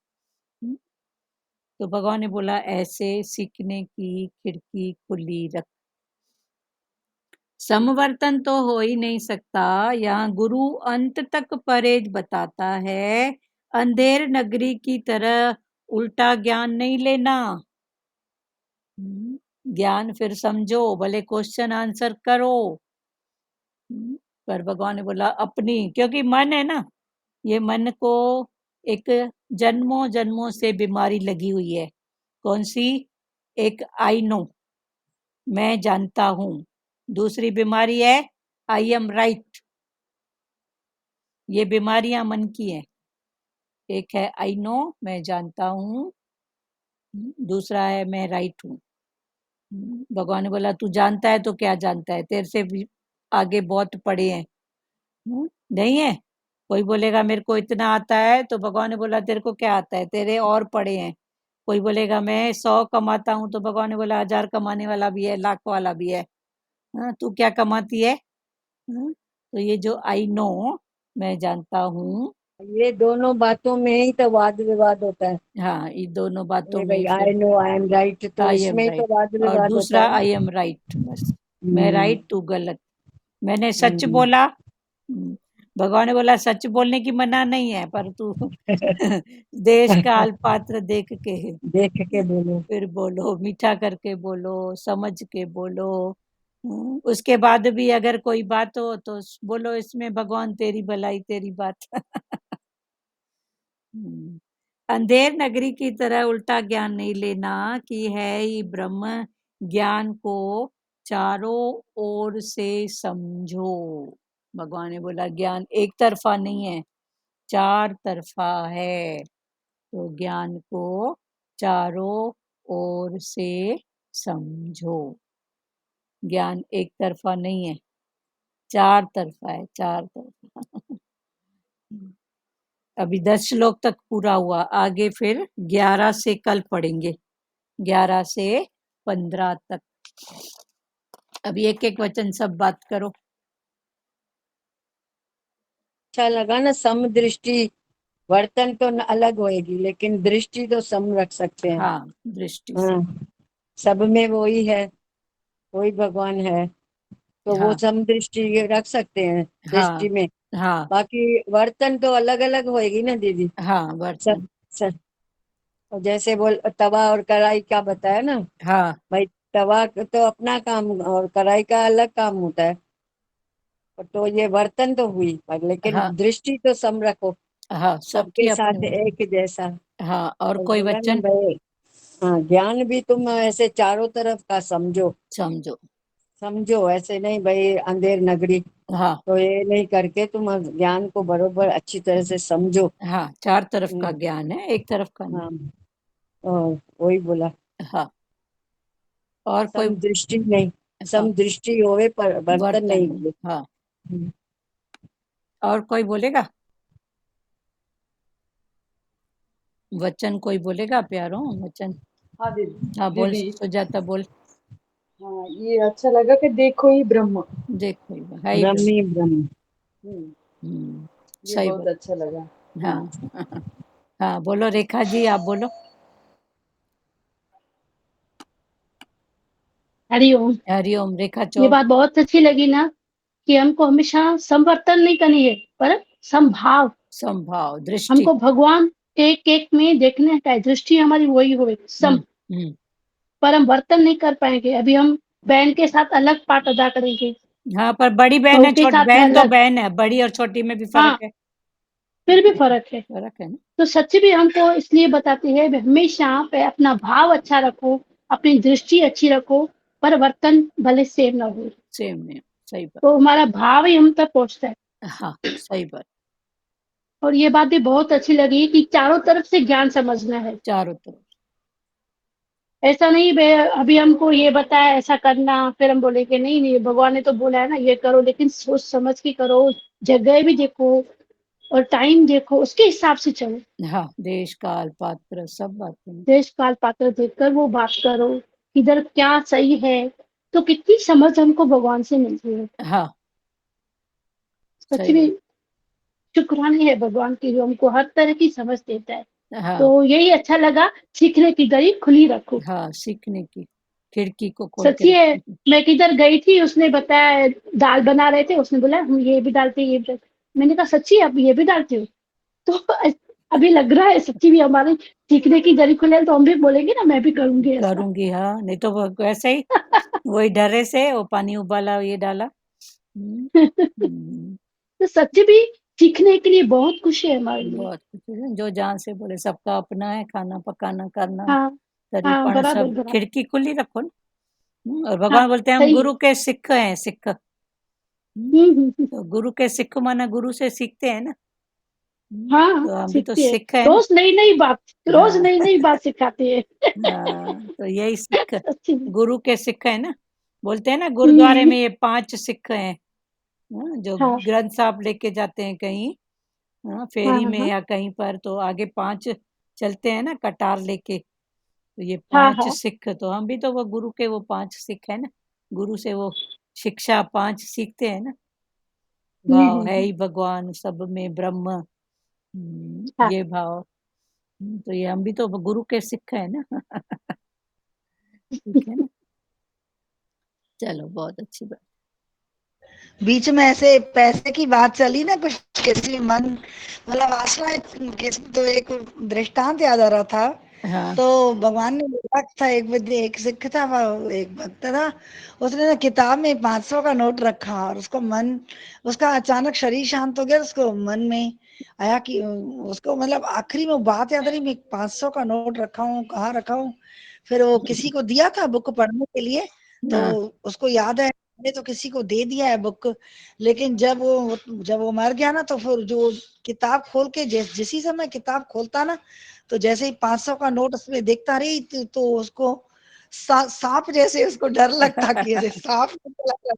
Speaker 1: तो भगवान ने बोला ऐसे सीखने की खिड़की खुली रख। समवर्तन तो हो ही नहीं सकता। यहाँ गुरु अंत तक परहेज बताता है। अंधेर नगरी की तरह उल्टा ज्ञान नहीं लेना। ज्ञान फिर समझो, भले क्वेश्चन आंसर करो। पर भगवान ने बोला अपनी, क्योंकि मन है ना, ये मन को एक जन्मों जन्मों से बीमारी लगी हुई है। कौन सी? एक आई नो, मैं जानता हूं। दूसरी बीमारी है आई एम राइट। ये बीमारियां मन की हैं। एक है आई नो, मैं जानता हूँ। दूसरा है मैं राइट हूँ। भगवान ने बोला तू जानता है तो क्या जानता है, तेरे से भी आगे बहुत पढ़े हैं। नहीं है। कोई बोलेगा मेरे को इतना आता है तो भगवान ने बोला तेरे को क्या आता है, तेरे और पढ़े हैं। कोई बोलेगा मैं 100 कमाता हूँ तो भगवान ने बोला 1000 कमाने वाला भी है, लाख वाला भी है। तू क्या कमाती है? तो ये जो आई नो, मैं जानता हूँ,
Speaker 2: ये दोनों बातों में ही तो वाद विवाद होता है।
Speaker 1: हाँ, इन दोनों बातों
Speaker 2: अरे
Speaker 1: में
Speaker 2: भाई
Speaker 1: ही
Speaker 2: आई
Speaker 1: फिर
Speaker 2: नो आई एम राइट, तो
Speaker 1: आई एम
Speaker 2: इसमें ही तो
Speaker 1: राइट,
Speaker 2: वाद
Speaker 1: और
Speaker 2: विवाद होता
Speaker 1: दूसरा
Speaker 2: है ना।
Speaker 1: आई एम राइट, बस मैं
Speaker 2: हम्म,
Speaker 1: राइट तू गलत, मैंने सच
Speaker 2: हम्म।
Speaker 1: बोला। भगवान ने बोला सच बोलने की मना नहीं है, पर तू देश काल पात्र देख के
Speaker 2: देख के बोलो।
Speaker 1: फिर बोलो, मीठा करके बोलो, समझ के बोलो। उसके बाद भी अगर कोई बात हो तो बोलो इसमें भगवान तेरी भलाई तेरी बात। हम्म, अंधेर नगरी की तरह उल्टा ज्ञान नहीं लेना कि है ही ब्रह्म, ज्ञान को चारों ओर से समझो। भगवान ने बोला ज्ञान एक तरफा नहीं है, चार तरफा है, तो ज्ञान को चारों ओर से समझो। ज्ञान एक तरफा नहीं है, चार तरफा है, चार तरफा। अभी 10 श्लोक तक पूरा हुआ, आगे फिर 11 से कल पढ़ेंगे, 11 से 15 तक। अभी एक एक वचन सब बात करो।
Speaker 2: अच्छा लगा ना, सम दृष्टि, वर्तन तो अलग होएगी लेकिन दृष्टि तो सम रख सकते हैं।
Speaker 1: हाँ, दृष्टि से।
Speaker 2: हाँ, सब में वही है, वही भगवान है, तो वो
Speaker 1: हाँ
Speaker 2: सम दृष्टि रख सकते हैं
Speaker 1: हाँ
Speaker 2: दृष्टि में।
Speaker 1: हाँ
Speaker 2: बाकी वर्तन तो अलग अलग होएगी ना दीदी।
Speaker 1: हाँ,
Speaker 2: सब,
Speaker 1: बर्तन।
Speaker 2: सब और जैसे बोल तवा और कढ़ाई का बताया ना
Speaker 1: हाँ
Speaker 2: भाई, तवा तो अपना काम और कढ़ाई का अलग काम होता है। तो ये बर्तन तो हुई, पर लेकिन
Speaker 1: हाँ
Speaker 2: दृष्टि तो सम रखो,
Speaker 1: हाँ, सबकी
Speaker 2: सबके
Speaker 1: अपनी
Speaker 2: साथ
Speaker 1: अपनी।
Speaker 2: एक जैसा।
Speaker 1: हाँ, और
Speaker 2: और
Speaker 1: कोई
Speaker 2: बोला ना
Speaker 1: वचन
Speaker 2: भाई, हाँ ज्ञान भी तुम ऐसे चारों तरफ का समझो।
Speaker 1: समझो।
Speaker 2: समझो ऐसे नहीं भाई अंधेर नगरी,
Speaker 1: हाँ
Speaker 2: तो ये नहीं करके तुम ज्ञान को बरोबर अच्छी तरह से समझो।
Speaker 1: हाँ, चार तरफ का
Speaker 2: हम्म,
Speaker 1: ज्ञान है, एक तरफ का नहीं।
Speaker 2: हाँ, वही बोला।
Speaker 1: हाँ, और कोई।
Speaker 2: सम दृष्टि नहीं,
Speaker 1: हाँ,
Speaker 2: सम दृष्टि होवे पर बर्तन
Speaker 1: बर्तन
Speaker 2: नहीं
Speaker 1: नहीं।
Speaker 2: होवे।
Speaker 1: हाँ,
Speaker 2: हम्म।
Speaker 1: और कोई बोलेगा वचन, कोई बोलेगा प्यारो वचन।
Speaker 4: हाँ दीदी,
Speaker 1: हाँ बोल
Speaker 4: दीदी।
Speaker 1: सुजाता बोल।
Speaker 4: हाँ, ये अच्छा लगा कि देखो ही ब्रह्म।
Speaker 1: देखो है ही ब्रह्म।
Speaker 2: ब्रह्मी ब्रह्म।
Speaker 4: हम्म, ये
Speaker 1: सही
Speaker 4: बहुत
Speaker 1: बात।
Speaker 4: अच्छा लगा। हाँ।
Speaker 1: हाँ हाँ, बोलो रेखा जी, आप बोलो।
Speaker 5: हरिओम।
Speaker 1: हरिओम, रेखा
Speaker 5: ये
Speaker 1: चौ।
Speaker 5: बात बहुत अच्छी लगी ना कि हमको हमेशा समवर्तन नहीं करनी है, पर समभाव।
Speaker 1: संभाव, दृष्टि।
Speaker 5: हमको भगवान एक एक में देखने का है, दृष्टि हमारी वही हो
Speaker 1: हम्म
Speaker 5: सम।
Speaker 1: हम्म।
Speaker 5: पर हम वर्तन नहीं कर पाएंगे। अभी हम बहन के साथ अलग पाठ अदा करेंगे,
Speaker 1: हाँ, पर बड़ी बहन
Speaker 5: बहू
Speaker 1: है,
Speaker 5: के
Speaker 1: छोटी
Speaker 5: साथ में
Speaker 1: बहन तो
Speaker 5: अलग।
Speaker 1: बहन है, बड़ी और छोटी में भी फर्क
Speaker 5: हाँ,
Speaker 1: है।
Speaker 5: फिर भी फर्क है।
Speaker 1: फर्क है ना।
Speaker 5: तो सच भी हमको इसलिए बताती है, हमेशा पे अपना भाव अच्छा रखो, अपनी दृष्टि अच्छी रखो, पर वर्तन भले सेम ना हो।
Speaker 1: सेम में, सही बात।
Speaker 5: तो हमारा भाव ही हम तक पहुंचता है।
Speaker 1: हाँ, सही बात।
Speaker 5: और ये बात भी बहुत अच्छी लगी कि चारों तरफ से ज्ञान समझना है।
Speaker 1: चारों तरफ।
Speaker 5: ऐसा नहीं अभी हमको ये बताया ऐसा करना, फिर हम बोले कि नहीं नहीं भगवान ने तो बोला है ना ये करो, लेकिन सोच समझ के करो, जगह भी देखो और टाइम देखो, उसके हिसाब से चलो।
Speaker 1: हाँ, देश काल पात्र सब बातें।
Speaker 5: देश काल पात्र देखकर वो बात करो, किधर क्या सही है। तो कितनी समझ हमको भगवान से मिलती है।
Speaker 1: हाँ,
Speaker 5: सच
Speaker 1: सही
Speaker 5: में
Speaker 1: बात।
Speaker 5: शुक्रानी है भगवान की जो हमको हर तरह की समझ देता है।
Speaker 1: हाँ
Speaker 5: तो यही अच्छा लगा, सीखने की दरी खुली रखो।
Speaker 1: हाँ, सीखने की खिड़की को खोल के
Speaker 5: सच्ची है।
Speaker 1: रखो।
Speaker 5: मैं किधर गई थी, उसने बताया दाल बना रहे थे, उसने बोला हम ये भी डालते हैं, ये भी डालते। मैंने कहा सच्ची आप ये भी डालते हो? तो अभी लग रहा है सच्ची भी हमारी सीखने की जरी खुले तो हम भी बोलेंगे ना मैं भी करूंगी ऐसा।
Speaker 1: करूंगी, हाँ, नहीं तो वो वैसे ही वही डरे से वो पानी उबाला ये डाला। हम्म,
Speaker 5: तो सच्ची भी सीखने के लिए बहुत खुशी है हमारे लिए।
Speaker 1: बहुत कुछ है, जो जान से बोले सबका अपना है, खाना पकाना करना
Speaker 5: हाँ हाँ,
Speaker 1: तरीपण
Speaker 5: बराबर
Speaker 1: सब,
Speaker 5: बराबर।
Speaker 1: खिड़की खुली रखो ना। और
Speaker 5: हाँ
Speaker 1: भगवान बोलते हैं हम
Speaker 5: सही है।
Speaker 1: गुरु के सिख हैं, सिख।
Speaker 5: हम्म।
Speaker 1: तो गुरु के सिख माना गुरु से सीखते हैं ना।
Speaker 5: हाँ,
Speaker 1: तो हम भी तो
Speaker 5: सीखती है।
Speaker 1: सिख है ना।
Speaker 5: रोज नई नई बात, रोज
Speaker 1: हाँ
Speaker 5: नई नई बात सिखाती है।
Speaker 1: हाँ, तो यही सिख,
Speaker 5: सच्ची में।
Speaker 1: गुरु के सिख है ना। बोलते हैं ना गुरुद्वारे
Speaker 5: हम्म।
Speaker 1: में ये 5 सिख हैं। जो
Speaker 5: हाँ
Speaker 1: ग्रंथ साहब लेके जाते हैं कहीं,
Speaker 5: हाँ
Speaker 1: फेरी में
Speaker 5: हाँ
Speaker 1: या कहीं पर, तो आगे 5 चलते हैं ना कटार लेके। तो ये
Speaker 5: हाँ
Speaker 1: 5
Speaker 5: हाँ।
Speaker 1: सिख, तो हम भी तो वो गुरु के वो 5 सिख है ना। गुरु से वो शिक्षा 5 सीखते हैं ना। भाव है
Speaker 5: हम्म।
Speaker 1: ही भगवान, सब में ब्रह्म,
Speaker 5: हाँ।
Speaker 1: ये भाव। तो ये हम भी तो गुरु के सिख है ना। ठीक है ना। चलो बहुत अच्छी बात।
Speaker 6: बीच में ऐसे पैसे की बात चली ना, कुछ किसी मन मतलब आशा, तो एक दृष्टांत याद आ रहा था।
Speaker 1: हाँ
Speaker 6: तो भगवान ने बोला था, एक सिख था, एक भक्त था, उसने ना किताब में 500 का नोट रखा, और उसका अचानक शरीर शांत हो गया। उसको मन में आया कि उसको मतलब आखिरी में बात याद रही, मैं 500 का नोट रखा हूँ, कहाँ रखा हूँ। फिर वो किसी को दिया था बुक पढ़ने के लिए, तो
Speaker 1: हाँ
Speaker 6: उसको याद है मैंने तो किसी को दे दिया है बुक। लेकिन जब वो मर गया ना, तो फिर जो किताब खोल के जिसी समय किताब खोलता ना, तो जैसे ही 500 का नोट उसमें देखता रही, तो उसको सांप जैसे उसको डर लगता कि अरे सांप निकला है।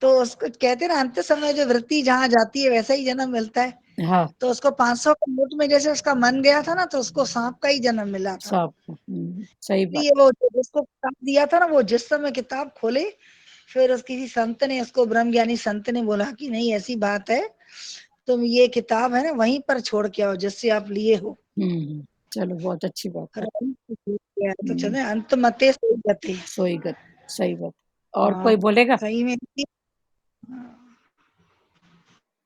Speaker 6: तो उसको कहते ना, अंत समय जो वृत्ति जहाँ जाती है वैसा ही जन्म मिलता है।
Speaker 1: हाँ
Speaker 6: तो उसको 500 का नोट में जैसे उसका मन गया था ना, तो उसको सांप का ही जन्म मिला था।
Speaker 1: सब सही बात।
Speaker 6: इसलिए वो जिसको किताब दिया था ना, वो जिस समय किताब खोले, फिर किसी संत ने उसको, ब्रह्म ज्ञानी संत ने बोला कि नहीं, ऐसी बात है, तुम ये किताब है ना वहीं पर छोड़ के आओ जिससे आप लिए हो।
Speaker 1: चलो बहुत अच्छी बात है।
Speaker 6: तो
Speaker 1: हम्म,
Speaker 6: चले, अंत मते सोई गते।
Speaker 1: सोई गत। सही बात। और
Speaker 6: हाँ,
Speaker 1: कोई बोलेगा?
Speaker 6: सही में।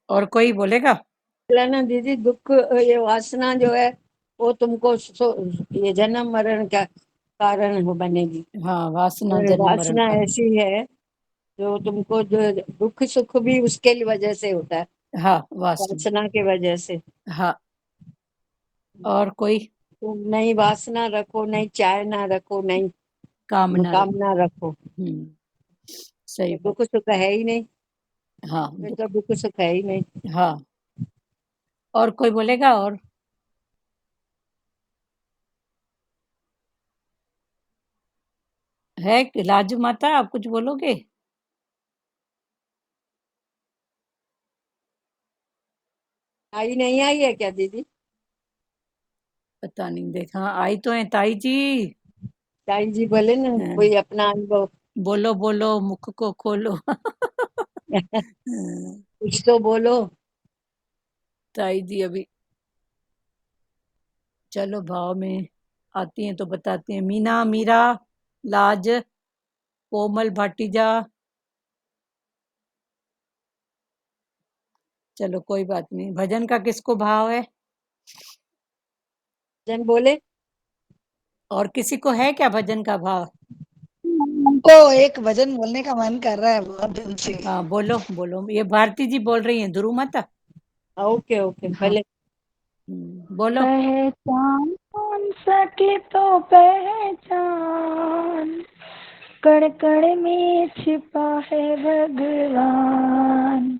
Speaker 1: और कोई बोलेगा?
Speaker 2: बोला ना दीदी, दुख ये वासना जो है वो तुमको ये जन्म मरण का कारण हो बनेगी।
Speaker 1: हाँ वासना
Speaker 2: और
Speaker 1: जन्म मरण
Speaker 2: वासना
Speaker 1: का।
Speaker 2: ऐसी है जो तुमको, जो दुख सुख भी उसके लिए वजह से होता है,
Speaker 1: हाँ वासना।
Speaker 2: वासना की वजह से।
Speaker 1: हाँ और कोई?
Speaker 2: तुम नहीं वासना रखो, नहीं चाय ना रखो, नहीं
Speaker 1: कामना रख।
Speaker 2: कामना रखो,
Speaker 1: सही
Speaker 2: तो
Speaker 1: बात।
Speaker 2: दुख सुख है ही नहीं।
Speaker 1: हाँ
Speaker 2: फिर तो
Speaker 1: दुख।
Speaker 2: दुख सुख है ही नहीं।
Speaker 1: हाँ और कोई बोलेगा? और है कि लाजू माता, आप कुछ बोलोगे?
Speaker 2: आई नहीं आई है क्या दीदी?
Speaker 1: पता नहीं, देखा आई तो है ताई जी।
Speaker 2: ताई जी बोले ना,
Speaker 1: हाँ,
Speaker 2: कोई अपना अनुभव।
Speaker 1: बोलो बोलो, मुख को खोलो। हाँ,
Speaker 2: कुछ तो बोलो।
Speaker 1: ताई जी अभी चलो भाव में आती हैं तो बताती हैं। मीना, मीरा, लाज, कोमल भाटीजा। चलो कोई बात नहीं। भजन का किसको भाव है?
Speaker 2: जन बोले।
Speaker 1: और किसी को है क्या भजन का भाव?
Speaker 6: हमको एक भजन बोलने का मन कर रहा है बहुत दिन से।
Speaker 1: हाँ बोलो बोलो, ये भारती जी बोल रही हैं, ध्रुव माता।
Speaker 2: ओके ओके,
Speaker 1: हाँ
Speaker 2: भले।
Speaker 1: बोलो।
Speaker 3: पहचान सके तो पहचान, कण कण में छिपा है भगवान।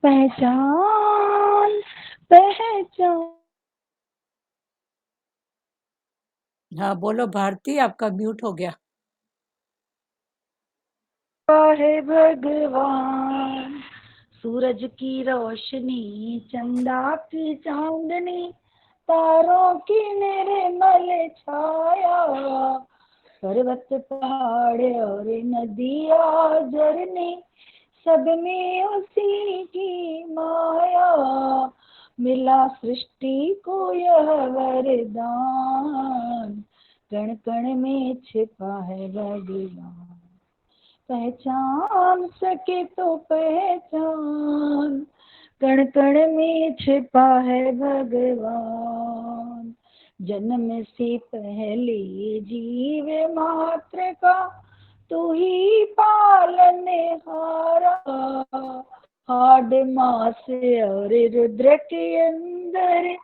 Speaker 3: पहचान पहचान।
Speaker 1: हाँ बोलो भारती, आपका म्यूट हो गया।
Speaker 3: है भगवान। सूरज की रोशनी, चंदा की चांदनी, तारों की निर्मल छाया, पर्वत पहाड़ और नदियाँ झरने, सब में उसी की माया। मिला सृष्टि को यह वरदान, कण कण में छिपा है भगवान। पहचान सके तो पहचान, कण कण में छिपा है भगवान। जन्म से पहले जीव मात्र का तू ही पालनहारा, हाड मास और रुद्र के अंदर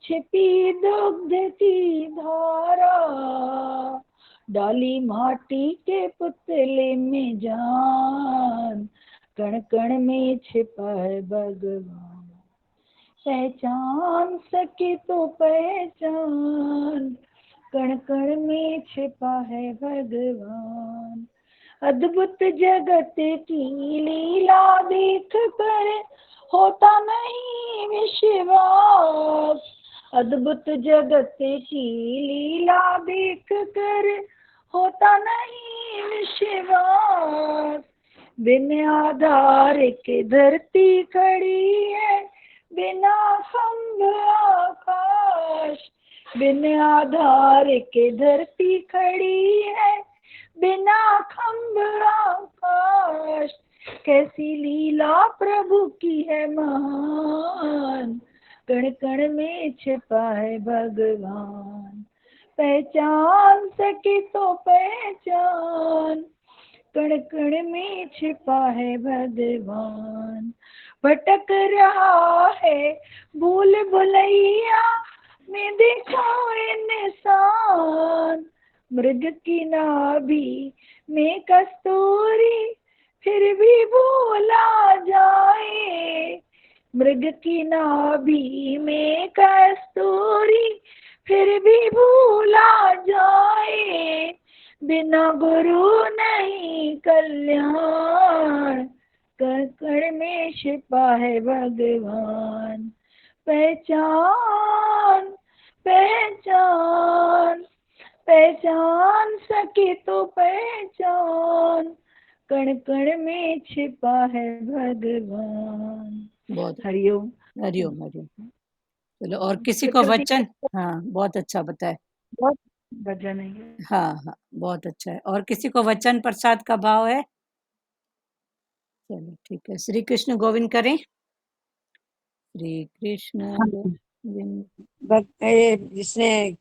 Speaker 3: छिपी दुग्ध की धारा। डाली माटी के पुतले में जान, कण कण में छिपा है भगवान। पहचान सके तो पहचान, कण कण में छिपा है भगवान। अद्भुत जगत की लीला देख कर होता नहीं विश्वास। अद्भुत जगत की लीला देख कर होता नहीं विश्वास। बिन आधार के धरती खड़ी है, बिना खंभ आकाश, बिन आधार के धरती खड़ी है, बिना खंभ आकाश, कैसी लीला प्रभु की है महान, कण कण में छिपा है भगवान, पहचान सके तो पहचान, कण कण में छिपा है भगवान, भटक रहा है भूल भुलैया में देखो इंसान, मृग की नाभि में कस्तूरी फिर भी भूला जाए, मृग की नाभि में कस्तूरी फिर भी भूला जाए, बिना गुरु नहीं कल्याण, कण कण में छिपा है भगवान, पहचान पहचान, पहचान सके तो पहचान, कण कण में छिपा है भगवान।
Speaker 1: बहुत
Speaker 3: हरिओम।
Speaker 1: हरिओम हरिओम। चलो, और किसी को वचन? हाँ, बहुत अच्छा बताया।
Speaker 3: बहुत भजन है ये।
Speaker 1: हाँ हाँ, बहुत अच्छा है। और किसी को वचन प्रसाद का भाव है? चलो ठीक है, श्री कृष्ण गोविंद करें। श्री कृष्ण गोविंद।
Speaker 2: जिसने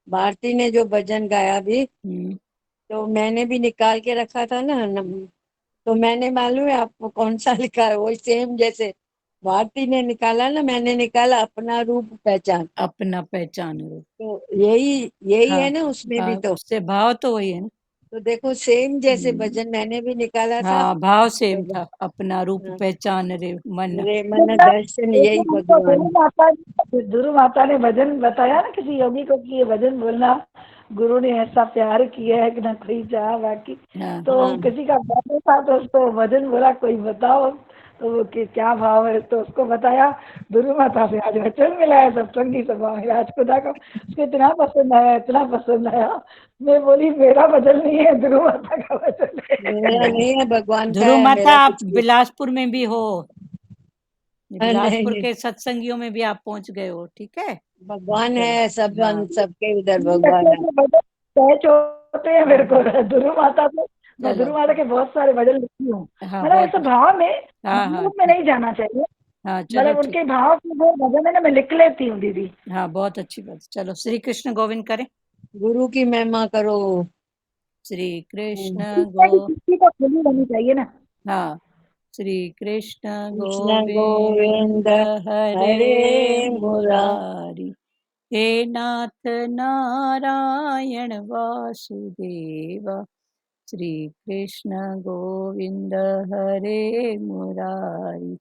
Speaker 2: भारती ने जो भजन गाया भी, तो मैंने भी निकाल के रखा था ना, तो मैंने मालूम है आपको कौन सा लिखा है, वो सेम जैसे भारती ने निकाला ना, मैंने निकाला अपना रूप पहचान।
Speaker 1: अपना पहचान रूप।
Speaker 2: तो यही
Speaker 1: हाँ,
Speaker 2: है ना उसमें भी, तो
Speaker 1: उससे भाव तो वही है ना।
Speaker 2: तो देखो सेम जैसे भजन मैंने भी निकाला था।
Speaker 1: हाँ, भाव सेम
Speaker 2: तो
Speaker 1: था, अपना रूप
Speaker 2: हाँ,
Speaker 1: पहचान रे मन।
Speaker 2: रे मन दर्शन यही भगवान।
Speaker 3: गुरु माता ने भजन बताया ना किसी योगी को कि ये भजन बोलना, गुरु ने ऐसा प्यार किया है कि ना कोई चाह बाकी।
Speaker 1: हाँ,
Speaker 3: तो
Speaker 2: हाँ।
Speaker 3: किसी का बर्थडे था तो उसको भजन बोला, कोई बताओ तो वो क्या भाव है, तो उसको बताया गुरु माता से आज वचन मिला है सत्संगी सभा में, आज खुदा को उसको इतना पसंद आया, इतना पसंद आया। मैं बोली मेरा भजन नहीं है, गुरु माता का भजन है।
Speaker 2: मेरा नहीं है, भगवान का
Speaker 1: ध्रुव
Speaker 2: है,
Speaker 1: माता,
Speaker 2: मेरा
Speaker 1: आप
Speaker 2: कुछ नहीं।
Speaker 1: बिलासपुर में भी हो, बिलासपुर
Speaker 2: नहीं,
Speaker 1: के सत्संगियों में भी आप पहुंच गए हो, ठीक है।
Speaker 2: भगवान
Speaker 1: चलो,
Speaker 2: है, सब
Speaker 1: हाँ
Speaker 2: सबके उधर भगवान है।
Speaker 3: सहज होते हैं मेरे को गुरु माता से। मैं
Speaker 1: चलो,
Speaker 3: गुरु माता के बहुत सारे भजन लिखती हूँ,
Speaker 1: हाँ
Speaker 3: मतलब
Speaker 1: बहुत
Speaker 3: ऐसे भाव में,
Speaker 1: हाँ हाँ
Speaker 3: रूप में
Speaker 1: ठीक।
Speaker 3: नहीं जाना चाहिए,
Speaker 1: हाँ चलो
Speaker 3: मतलब
Speaker 1: ठीक।
Speaker 3: उनके भाव से जो भजन है ना मैं लिख लेती हूँ दीदी।
Speaker 1: हाँ, बहुत अच्छी बात। चलो, श्री कृष्ण गोविंद करें।
Speaker 2: गुरु की महिमा करो।
Speaker 1: श्री कृष्ण गो
Speaker 3: किसी को खुली रहनी चाहिए ना।
Speaker 1: हाँ, श्री कृष्ण
Speaker 2: कृष्ण
Speaker 1: गोविंद
Speaker 2: गोविंद
Speaker 1: हरे
Speaker 2: हरे
Speaker 1: मुरारी, हे नाथ नारायण वासुदेव, श्री कृष्ण गोविंद हरे मुरारी,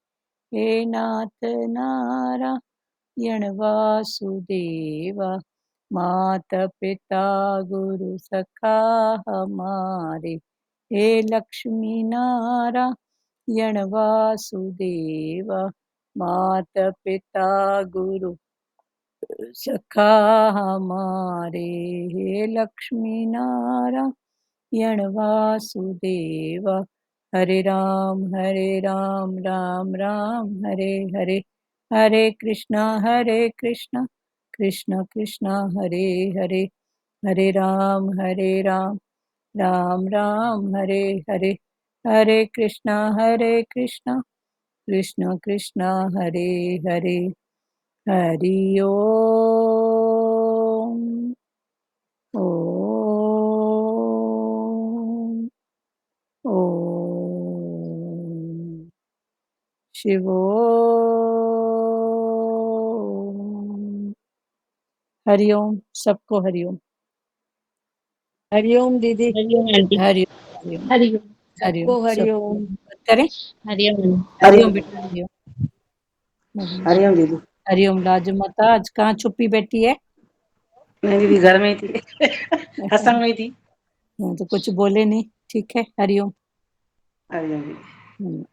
Speaker 1: हे नाथ नारायण वासुदेव, मात पिता गुरु सखा हमारे, हे लक्ष्मी नारायण वासुदेव, मात पिता गुरु सखा हमारे, हे लक्ष्मी नारायण वासुदेव, हरे राम राम राम हरे हरे, हरे कृष्णा कृष्ण कृष्ण हरे हरे, हरे राम राम राम हरे हरे, हरे कृष्णा कृष्ण कृष्ण हरे हरे, हरि ओम। ओम ओम शिवोम। हरिओम, सबको हरिओम।
Speaker 2: हरिओम दीदी,
Speaker 5: हरिओम आंटी।
Speaker 1: हरिओम हरिओम
Speaker 5: हरिओम।
Speaker 1: हरिओम।
Speaker 2: सबको
Speaker 1: सब
Speaker 2: हरिओम।
Speaker 1: करें।
Speaker 5: हरिओम।
Speaker 1: हरिओम बेटा, हरिओम।
Speaker 7: हरिओम दीदी।
Speaker 1: हरिओम। राजू माता आज कहाँ छुपी बैठी है?
Speaker 7: मैं भी घर में ही थी, सत्संग में ही थी।
Speaker 1: तो कुछ बोले नहीं, ठीक है। हरिओम।
Speaker 7: हरिओम दीदी।